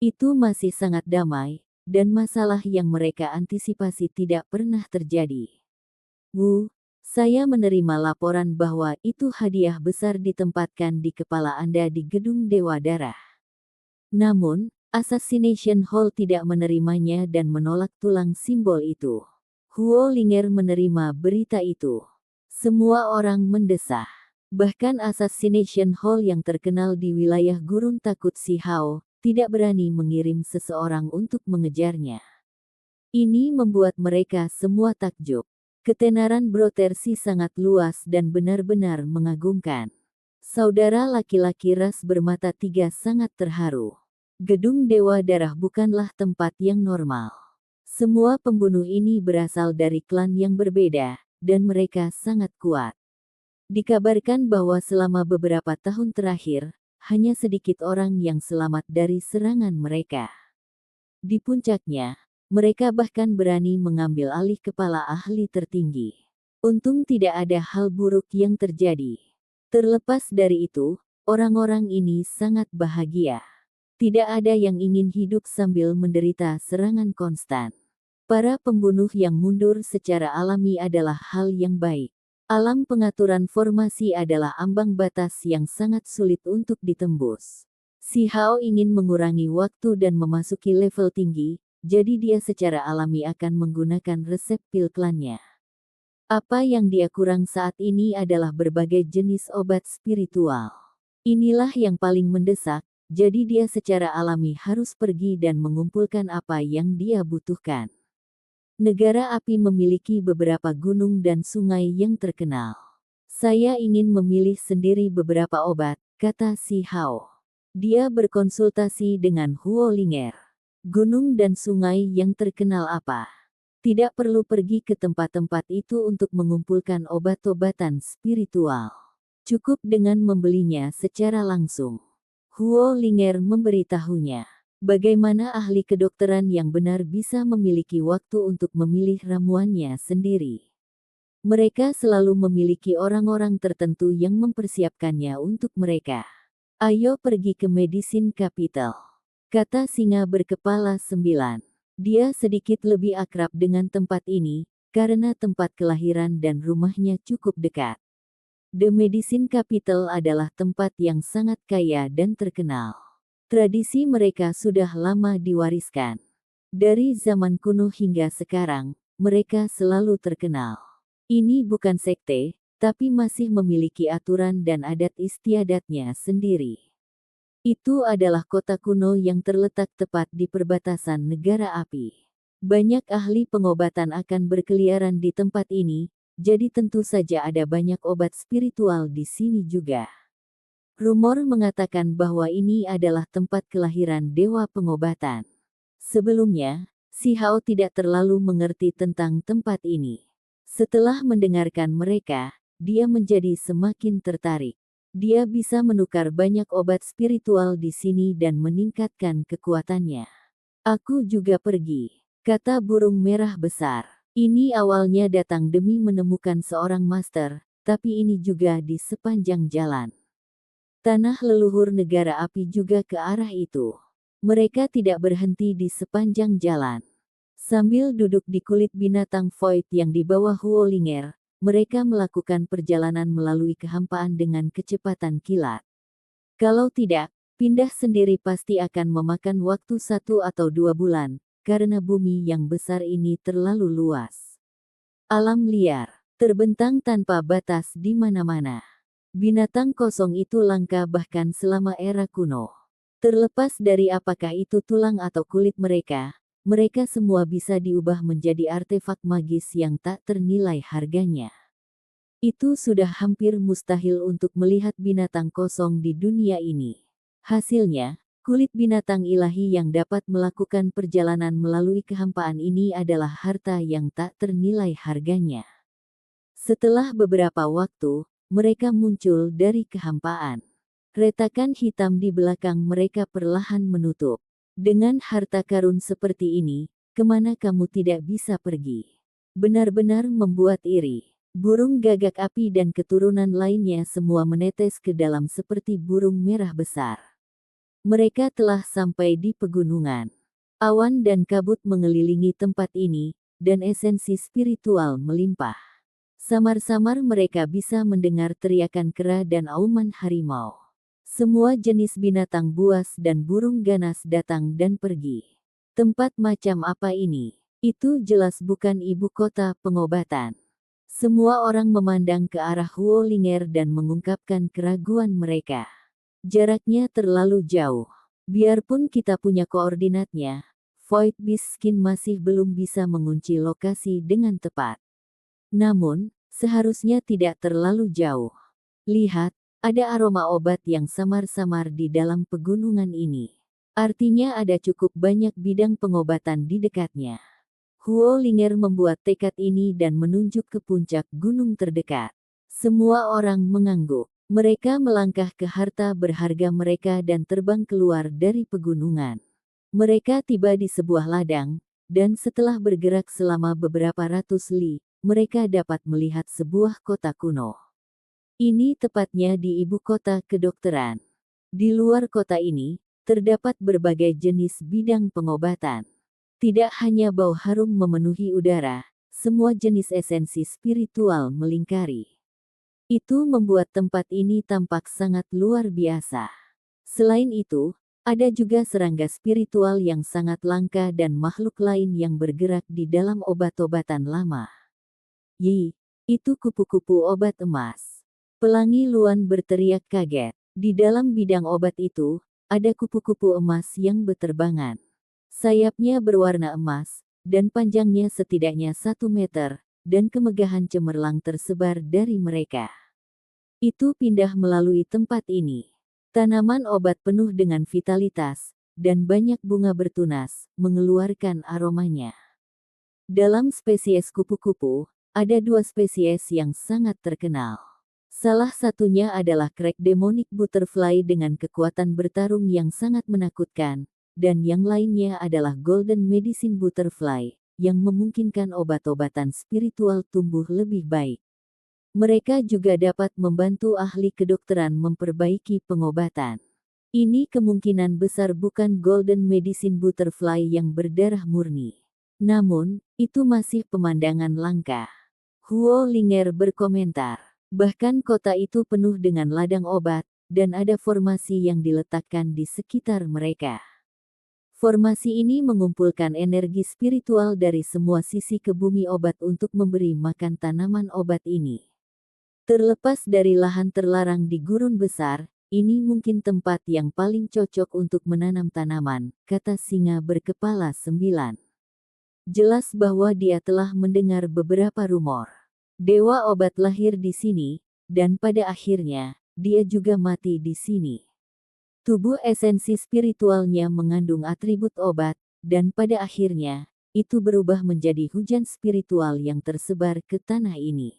Itu masih sangat damai, dan masalah yang mereka antisipasi tidak pernah terjadi. Saya menerima laporan bahwa itu hadiah besar ditempatkan di kepala Anda di Gedung Dewa Darah. Namun, Assassination Hall tidak menerimanya dan menolak tulang simbol itu. Huo Linger menerima berita itu. Semua orang mendesah. Bahkan Assassination Hall yang terkenal di wilayah gurun takut Si Hao, tidak berani mengirim seseorang untuk mengejarnya. Ini membuat mereka semua takjub. Ketenaran Brotersi sangat luas dan benar-benar mengagumkan. Saudara laki-laki ras bermata tiga sangat terharu. Gedung Dewa Darah bukanlah tempat yang normal. Semua pembunuh ini berasal dari klan yang berbeda, dan mereka sangat kuat. Dikabarkan bahwa selama beberapa tahun terakhir, hanya sedikit orang yang selamat dari serangan mereka. Di puncaknya, mereka bahkan berani mengambil alih kepala ahli tertinggi. Untung tidak ada hal buruk yang terjadi. Terlepas dari itu, orang-orang ini sangat bahagia. Tidak ada yang ingin hidup sambil menderita serangan konstan. Para pembunuh yang mundur secara alami adalah hal yang baik. Alam pengaturan formasi adalah ambang batas yang sangat sulit untuk ditembus. Si Hao ingin mengurangi waktu dan memasuki level tinggi, jadi dia secara alami akan menggunakan resep pil klannya. Apa yang dia kurang saat ini adalah berbagai jenis obat spiritual. Inilah yang paling mendesak. Jadi dia secara alami harus pergi dan mengumpulkan apa yang dia butuhkan. Negara api memiliki beberapa gunung dan sungai yang terkenal. Saya ingin memilih sendiri beberapa obat, kata Si Hao. Dia berkonsultasi dengan Huo Linger. Gunung dan sungai yang terkenal apa? Tidak perlu pergi ke tempat-tempat itu untuk mengumpulkan obat-obatan spiritual. Cukup dengan membelinya secara langsung. Huo Linger memberitahunya, bagaimana ahli kedokteran yang benar bisa memiliki waktu untuk memilih ramuannya sendiri. Mereka selalu memiliki orang-orang tertentu yang mempersiapkannya untuk mereka. Ayo pergi ke Medicine Capital, kata singa berkepala 9. Dia sedikit lebih akrab dengan tempat ini, karena tempat kelahiran dan rumahnya cukup dekat. The Medicine Capital adalah tempat yang sangat kaya dan terkenal. Tradisi mereka sudah lama diwariskan. Dari zaman kuno hingga sekarang, mereka selalu terkenal. Ini bukan sekte, tapi masih memiliki aturan dan adat istiadatnya sendiri. Itu adalah kota kuno yang terletak tepat di perbatasan negara api. Banyak ahli pengobatan akan berkeliaran di tempat ini, jadi tentu saja ada banyak obat spiritual di sini juga. Rumor mengatakan bahwa ini adalah tempat kelahiran dewa pengobatan. Sebelumnya, Si Hao tidak terlalu mengerti tentang tempat ini. Setelah mendengarkan mereka, dia menjadi semakin tertarik. Dia bisa menukar banyak obat spiritual di sini dan meningkatkan kekuatannya. Aku juga pergi, kata burung merah besar. Ini awalnya datang demi menemukan seorang master, tapi ini juga di sepanjang jalan. Tanah leluhur negara api juga ke arah itu. Mereka tidak berhenti di sepanjang jalan. Sambil duduk di kulit binatang void yang dibawa Huo Linger, mereka melakukan perjalanan melalui kehampaan dengan kecepatan kilat. Kalau tidak, pindah sendiri pasti akan memakan waktu 1 atau 2 bulan. Karena bumi yang besar ini terlalu luas. Alam liar, terbentang tanpa batas di mana-mana. Binatang kosong itu langka bahkan selama era kuno. Terlepas dari apakah itu tulang atau kulit mereka semua bisa diubah menjadi artefak magis yang tak ternilai harganya. Itu sudah hampir mustahil untuk melihat binatang kosong di dunia ini. Hasilnya, kulit binatang ilahi yang dapat melakukan perjalanan melalui kehampaan ini adalah harta yang tak ternilai harganya. Setelah beberapa waktu, mereka muncul dari kehampaan. Retakan hitam di belakang mereka perlahan menutup. Dengan harta karun seperti ini, kemana kamu tidak bisa pergi? Benar-benar membuat iri. Burung gagak api dan keturunan lainnya semua menetes ke dalam seperti burung merah besar. Mereka telah sampai di pegunungan. Awan dan kabut mengelilingi tempat ini, dan esensi spiritual melimpah. Samar-samar mereka bisa mendengar teriakan kera dan auman harimau. Semua jenis binatang buas dan burung ganas datang dan pergi. Tempat macam apa ini? Itu jelas bukan ibu kota pengobatan. Semua orang memandang ke arah Huolinger dan mengungkapkan keraguan mereka. Jaraknya terlalu jauh. Biarpun kita punya koordinatnya, Void Biskin masih belum bisa mengunci lokasi dengan tepat. Namun, seharusnya tidak terlalu jauh. Lihat, ada aroma obat yang samar-samar di dalam pegunungan ini. Artinya ada cukup banyak bidang pengobatan di dekatnya. Huolinger membuat tekad ini dan menunjuk ke puncak gunung terdekat. Semua orang mengangguk. Mereka melangkah ke harta berharga mereka dan terbang keluar dari pegunungan. Mereka tiba di sebuah ladang, dan setelah bergerak selama beberapa ratus li, mereka dapat melihat sebuah kota kuno. Ini tepatnya di ibu kota kedokteran. Di luar kota ini, terdapat berbagai jenis bidang pengobatan. Tidak hanya bau harum memenuhi udara, semua jenis esensi spiritual melingkari. Itu membuat tempat ini tampak sangat luar biasa. Selain itu, ada juga serangga spiritual yang sangat langka dan makhluk lain yang bergerak di dalam obat-obatan lama. Itu kupu-kupu obat emas. Pelangi Luan berteriak kaget. Di dalam bidang obat itu, ada kupu-kupu emas yang beterbangan. Sayapnya berwarna emas, dan panjangnya setidaknya 1 meter, dan kemegahan cemerlang tersebar dari mereka. Itu pindah melalui tempat ini. Tanaman obat penuh dengan vitalitas, dan banyak bunga bertunas, mengeluarkan aromanya. Dalam spesies kupu-kupu, ada 2 spesies yang sangat terkenal. Salah satunya adalah Crack Demonic Butterfly dengan kekuatan bertarung yang sangat menakutkan, dan yang lainnya adalah Golden Medicine Butterfly, yang memungkinkan obat-obatan spiritual tumbuh lebih baik. Mereka juga dapat membantu ahli kedokteran memperbaiki pengobatan. Ini kemungkinan besar bukan Golden Medicine Butterfly yang berdarah murni. Namun, itu masih pemandangan langka. Huolinger berkomentar. Bahkan kota itu penuh dengan ladang obat, dan ada formasi yang diletakkan di sekitar mereka. Formasi ini mengumpulkan energi spiritual dari semua sisi ke bumi obat untuk memberi makan tanaman obat ini. Terlepas dari lahan terlarang di gurun besar, ini mungkin tempat yang paling cocok untuk menanam tanaman, kata singa berkepala 9. Jelas bahwa dia telah mendengar beberapa rumor. Dewa obat lahir di sini, dan pada akhirnya, dia juga mati di sini. Tubuh esensi spiritualnya mengandung atribut obat, dan pada akhirnya, itu berubah menjadi hujan spiritual yang tersebar ke tanah ini.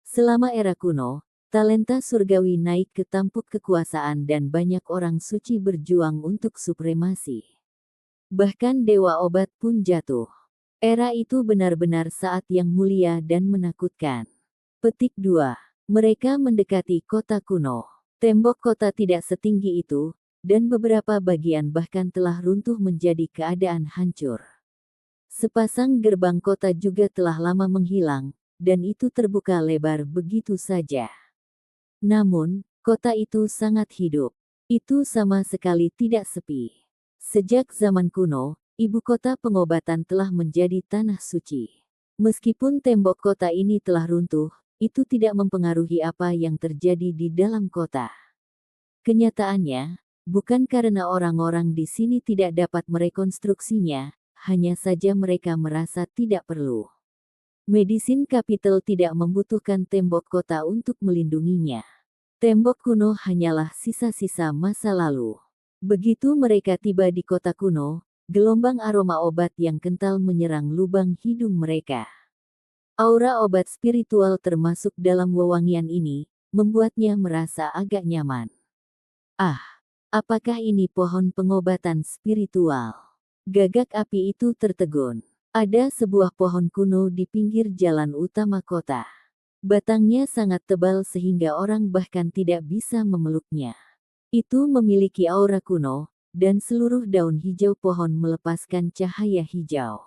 Selama era kuno, talenta surgawi naik ke tampuk kekuasaan dan banyak orang suci berjuang untuk supremasi. Bahkan dewa obat pun jatuh. Era itu benar-benar saat yang mulia dan menakutkan. Petik 2. Mereka mendekati kota kuno. Tembok kota tidak setinggi itu, dan beberapa bagian bahkan telah runtuh menjadi keadaan hancur. Sepasang gerbang kota juga telah lama menghilang, dan itu terbuka lebar begitu saja. Namun, kota itu sangat hidup. Itu sama sekali tidak sepi. Sejak zaman kuno, ibu kota pengobatan telah menjadi tanah suci. Meskipun tembok kota ini telah runtuh, itu tidak mempengaruhi apa yang terjadi di dalam kota. Kenyataannya, bukan karena orang-orang di sini tidak dapat merekonstruksinya, hanya saja mereka merasa tidak perlu. Medicine Capital tidak membutuhkan tembok kota untuk melindunginya. Tembok kuno hanyalah sisa-sisa masa lalu. Begitu mereka tiba di kota kuno, gelombang aroma obat yang kental menyerang lubang hidung mereka. Aura obat spiritual termasuk dalam wewangian ini, membuatnya merasa agak nyaman. Apakah ini pohon pengobatan spiritual? Gagak api itu tertegun. Ada sebuah pohon kuno di pinggir jalan utama kota. Batangnya sangat tebal sehingga orang bahkan tidak bisa memeluknya. Itu memiliki aura kuno, dan seluruh daun hijau pohon melepaskan cahaya hijau.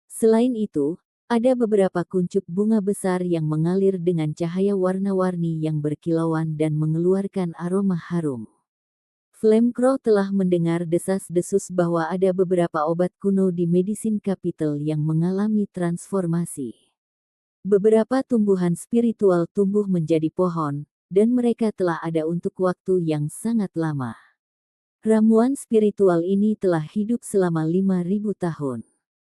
Selain itu, Ada beberapa kuncup bunga besar yang mengalir dengan cahaya warna-warni yang berkilauan dan mengeluarkan aroma harum. Flamecrow telah mendengar desas-desus bahwa ada beberapa obat kuno di Medicine Capital yang mengalami transformasi. Beberapa tumbuhan spiritual tumbuh menjadi pohon, dan mereka telah ada untuk waktu yang sangat lama. Ramuan spiritual ini telah hidup selama 5.000 tahun.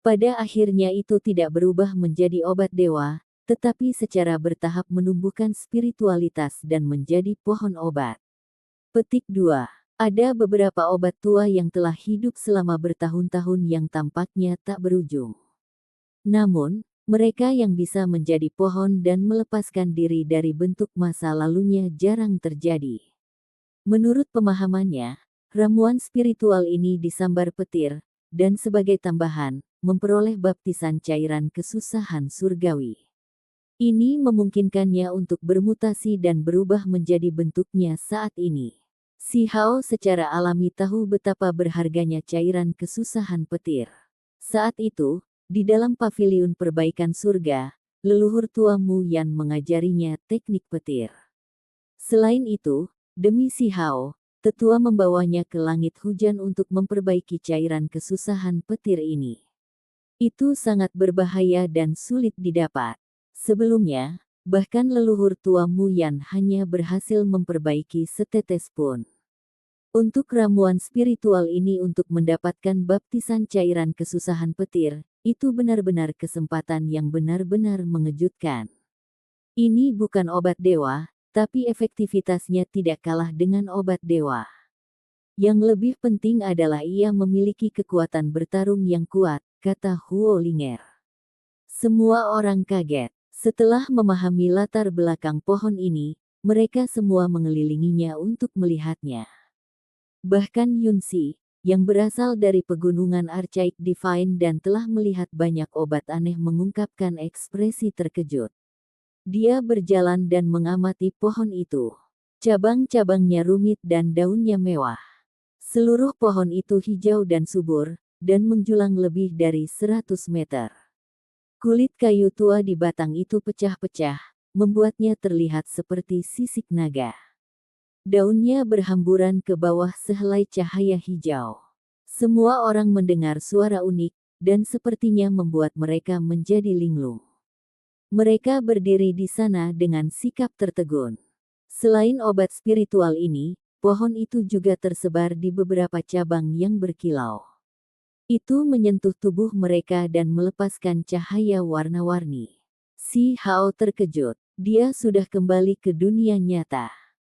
Pada akhirnya itu tidak berubah menjadi obat dewa, tetapi secara bertahap menumbuhkan spiritualitas dan menjadi pohon obat. Petik 2. Ada beberapa obat tua yang telah hidup selama bertahun-tahun yang tampaknya tak berujung. Namun, mereka yang bisa menjadi pohon dan melepaskan diri dari bentuk masa lalunya jarang terjadi. Menurut pemahamannya, ramuan spiritual ini disambar petir, dan sebagai tambahan, memperoleh baptisan cairan kesusahan surgawi. Ini memungkinkannya untuk bermutasi dan berubah menjadi bentuknya saat ini. Si Hao secara alami tahu betapa berharganya cairan kesusahan petir. Saat itu, di dalam paviliun perbaikan surga, leluhur tua Mu Yan mengajarinya teknik petir. Selain itu, demi Si Hao, tetua membawanya ke langit hujan untuk memperbaiki cairan kesusahan petir ini. Itu sangat berbahaya dan sulit didapat. Sebelumnya, bahkan leluhur tua Mu Yan hanya berhasil memperbaiki setetes pun. Untuk ramuan spiritual ini untuk mendapatkan baptisan cairan kesusahan petir, itu benar-benar kesempatan yang benar-benar mengejutkan. Ini bukan obat dewa, tapi efektivitasnya tidak kalah dengan obat dewa. Yang lebih penting adalah ia memiliki kekuatan bertarung yang kuat, kata Huo Linger. Semua orang kaget. Setelah memahami latar belakang pohon ini, mereka semua mengelilinginya untuk melihatnya. Bahkan Yunxi, yang berasal dari pegunungan Archaic Divine dan telah melihat banyak obat aneh mengungkapkan ekspresi terkejut. Dia berjalan dan mengamati pohon itu. Cabang-cabangnya rumit dan daunnya mewah. Seluruh pohon itu hijau dan subur, dan menjulang lebih dari 100 meter. Kulit kayu tua di batang itu pecah-pecah, membuatnya terlihat seperti sisik naga. Daunnya berhamburan ke bawah sehelai cahaya hijau. Semua orang mendengar suara unik, dan sepertinya membuat mereka menjadi linglung. Mereka berdiri di sana dengan sikap tertegun. Selain obat spiritual ini, pohon itu juga tersebar di beberapa cabang yang berkilau. Itu menyentuh tubuh mereka dan melepaskan cahaya warna-warni. Si Hao terkejut. Dia sudah kembali ke dunia nyata.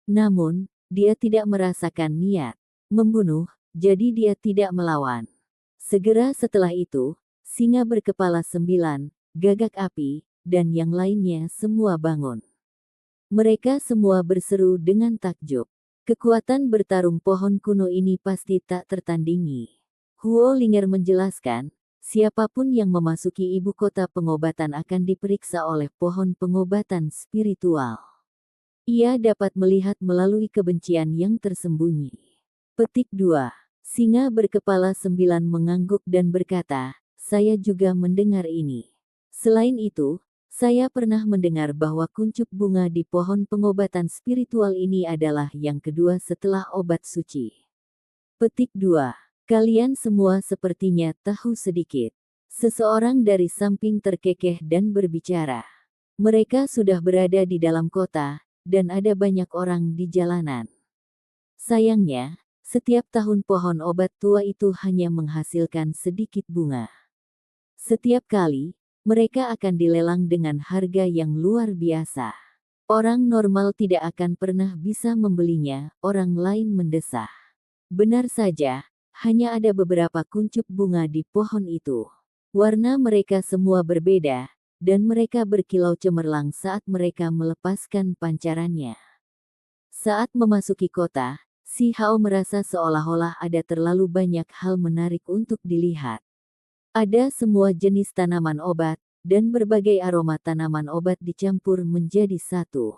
Namun, dia tidak merasakan niat membunuh, jadi dia tidak melawan. Segera setelah itu, singa berkepala 9, gagak api, dan yang lainnya semua bangun. Mereka semua berseru dengan takjub. Kekuatan bertarung pohon kuno ini pasti tak tertandingi. Huo Linger menjelaskan, siapapun yang memasuki ibu kota pengobatan akan diperiksa oleh pohon pengobatan spiritual. Ia dapat melihat melalui kebencian yang tersembunyi. Petik 2. Singa berkepala 9 mengangguk dan berkata, saya juga mendengar ini. Selain itu, saya pernah mendengar bahwa kuncup bunga di pohon pengobatan spiritual ini adalah yang kedua setelah obat suci. Petik 2. Kalian semua sepertinya tahu sedikit. Seseorang dari samping terkekeh dan berbicara. Mereka sudah berada di dalam kota, dan ada banyak orang di jalanan. Sayangnya, setiap tahun pohon obat tua itu hanya menghasilkan sedikit bunga. Setiap kali, mereka akan dilelang dengan harga yang luar biasa. Orang normal tidak akan pernah bisa membelinya, orang lain mendesah. Benar saja, hanya ada beberapa kuncup bunga di pohon itu. Warna mereka semua berbeda, dan mereka berkilau cemerlang saat mereka melepaskan pancarannya. Saat memasuki kota, Si Hao merasa seolah-olah ada terlalu banyak hal menarik untuk dilihat. Ada semua jenis tanaman obat, dan berbagai aroma tanaman obat dicampur menjadi satu.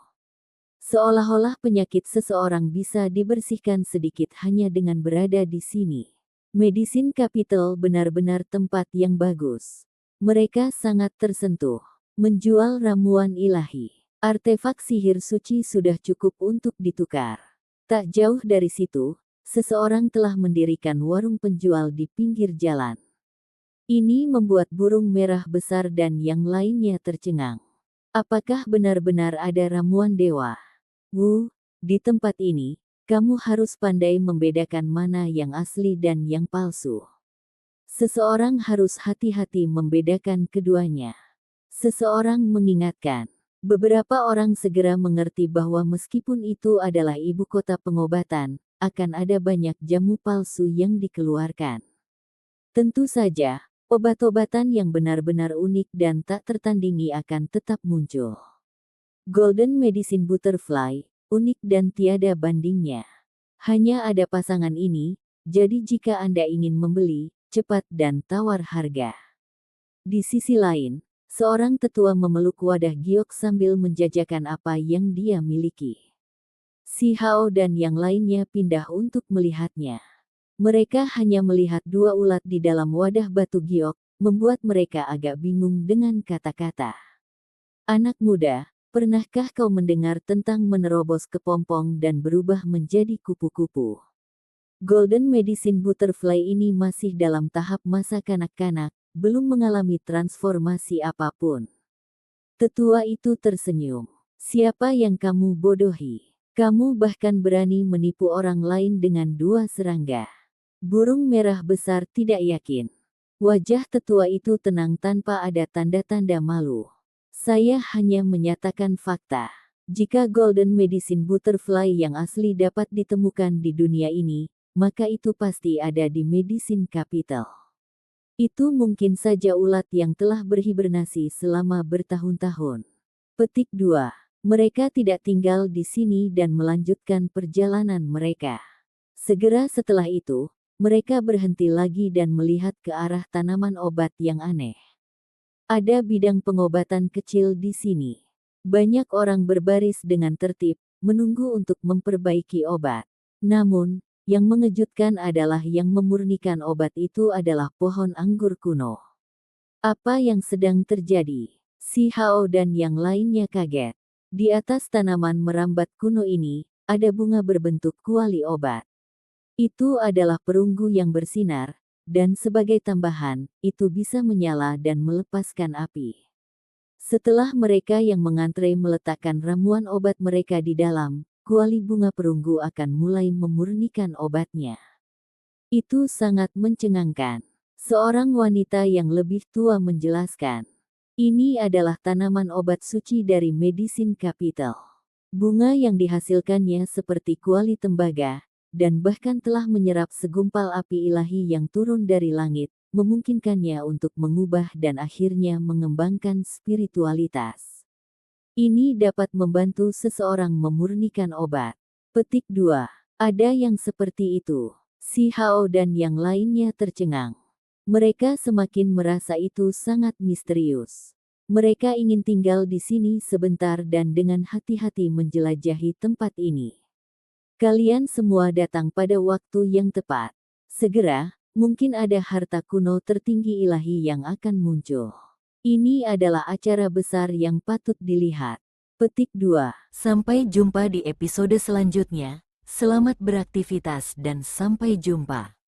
Seolah-olah penyakit seseorang bisa dibersihkan sedikit hanya dengan berada di sini. Medicine Capital benar-benar tempat yang bagus. Mereka sangat tersentuh. Menjual ramuan ilahi. Artefak sihir suci sudah cukup untuk ditukar. Tak jauh dari situ, seseorang telah mendirikan warung penjual di pinggir jalan. Ini membuat burung merah besar dan yang lainnya tercengang. Apakah benar-benar ada ramuan dewa? Di tempat ini, kamu harus pandai membedakan mana yang asli dan yang palsu. Seseorang harus hati-hati membedakan keduanya. Seseorang mengingatkan. Beberapa orang segera mengerti bahwa meskipun itu adalah ibu kota pengobatan, akan ada banyak jamu palsu yang dikeluarkan. Tentu saja, obat-obatan yang benar-benar unik dan tak tertandingi akan tetap muncul. Golden Medicine Butterfly, unik dan tiada bandingnya. Hanya ada pasangan ini, jadi jika Anda ingin membeli, cepat dan tawar harga. Di sisi lain, seorang tetua memeluk wadah giok sambil menjajakan apa yang dia miliki. Si Hao dan yang lainnya pindah untuk melihatnya. Mereka hanya melihat dua ulat di dalam wadah batu giok, membuat mereka agak bingung dengan kata-kata. Anak muda, pernahkah kau mendengar tentang menerobos kepompong dan berubah menjadi kupu-kupu? Golden Medicine Butterfly ini masih dalam tahap masa kanak-kanak, belum mengalami transformasi apapun. Tetua itu tersenyum. Siapa yang kamu bodohi? Kamu bahkan berani menipu orang lain dengan dua serangga. Burung merah besar tidak yakin. Wajah tetua itu tenang tanpa ada tanda-tanda malu. Saya hanya menyatakan fakta. Jika Golden Medicine Butterfly yang asli dapat ditemukan di dunia ini, maka itu pasti ada di Medicine Capital. Itu mungkin saja ulat yang telah berhibernasi selama bertahun-tahun. Petik 2. Mereka tidak tinggal di sini dan melanjutkan perjalanan mereka. Segera setelah itu, mereka berhenti lagi dan melihat ke arah tanaman obat yang aneh. Ada bidang pengobatan kecil di sini. Banyak orang berbaris dengan tertib, menunggu untuk memperbaiki obat. Namun, yang mengejutkan adalah yang memurnikan obat itu adalah pohon anggur kuno. Apa yang sedang terjadi? Si Hao dan yang lainnya kaget. Di atas tanaman merambat kuno ini, ada bunga berbentuk kuali obat. Itu adalah perunggu yang bersinar, dan sebagai tambahan, itu bisa menyala dan melepaskan api. Setelah mereka yang mengantre meletakkan ramuan obat mereka di dalam, kuali bunga perunggu akan mulai memurnikan obatnya. Itu sangat mencengangkan. Seorang wanita yang lebih tua menjelaskan. Ini adalah tanaman obat suci dari Medicine Capital. Bunga yang dihasilkannya seperti kuali tembaga, dan bahkan telah menyerap segumpal api ilahi yang turun dari langit, memungkinkannya untuk mengubah dan akhirnya mengembangkan spiritualitas. Ini dapat membantu seseorang memurnikan obat. Petik 2. Ada yang seperti itu. Si Hao dan yang lainnya tercengang. Mereka semakin merasa itu sangat misterius. Mereka ingin tinggal di sini sebentar dan dengan hati-hati menjelajahi tempat ini. Kalian semua datang pada waktu yang tepat. Segera, mungkin ada harta kuno tertinggi ilahi yang akan muncul. Ini adalah acara besar yang patut dilihat. Petik 2. Sampai jumpa di episode selanjutnya. Selamat beraktivitas dan sampai jumpa.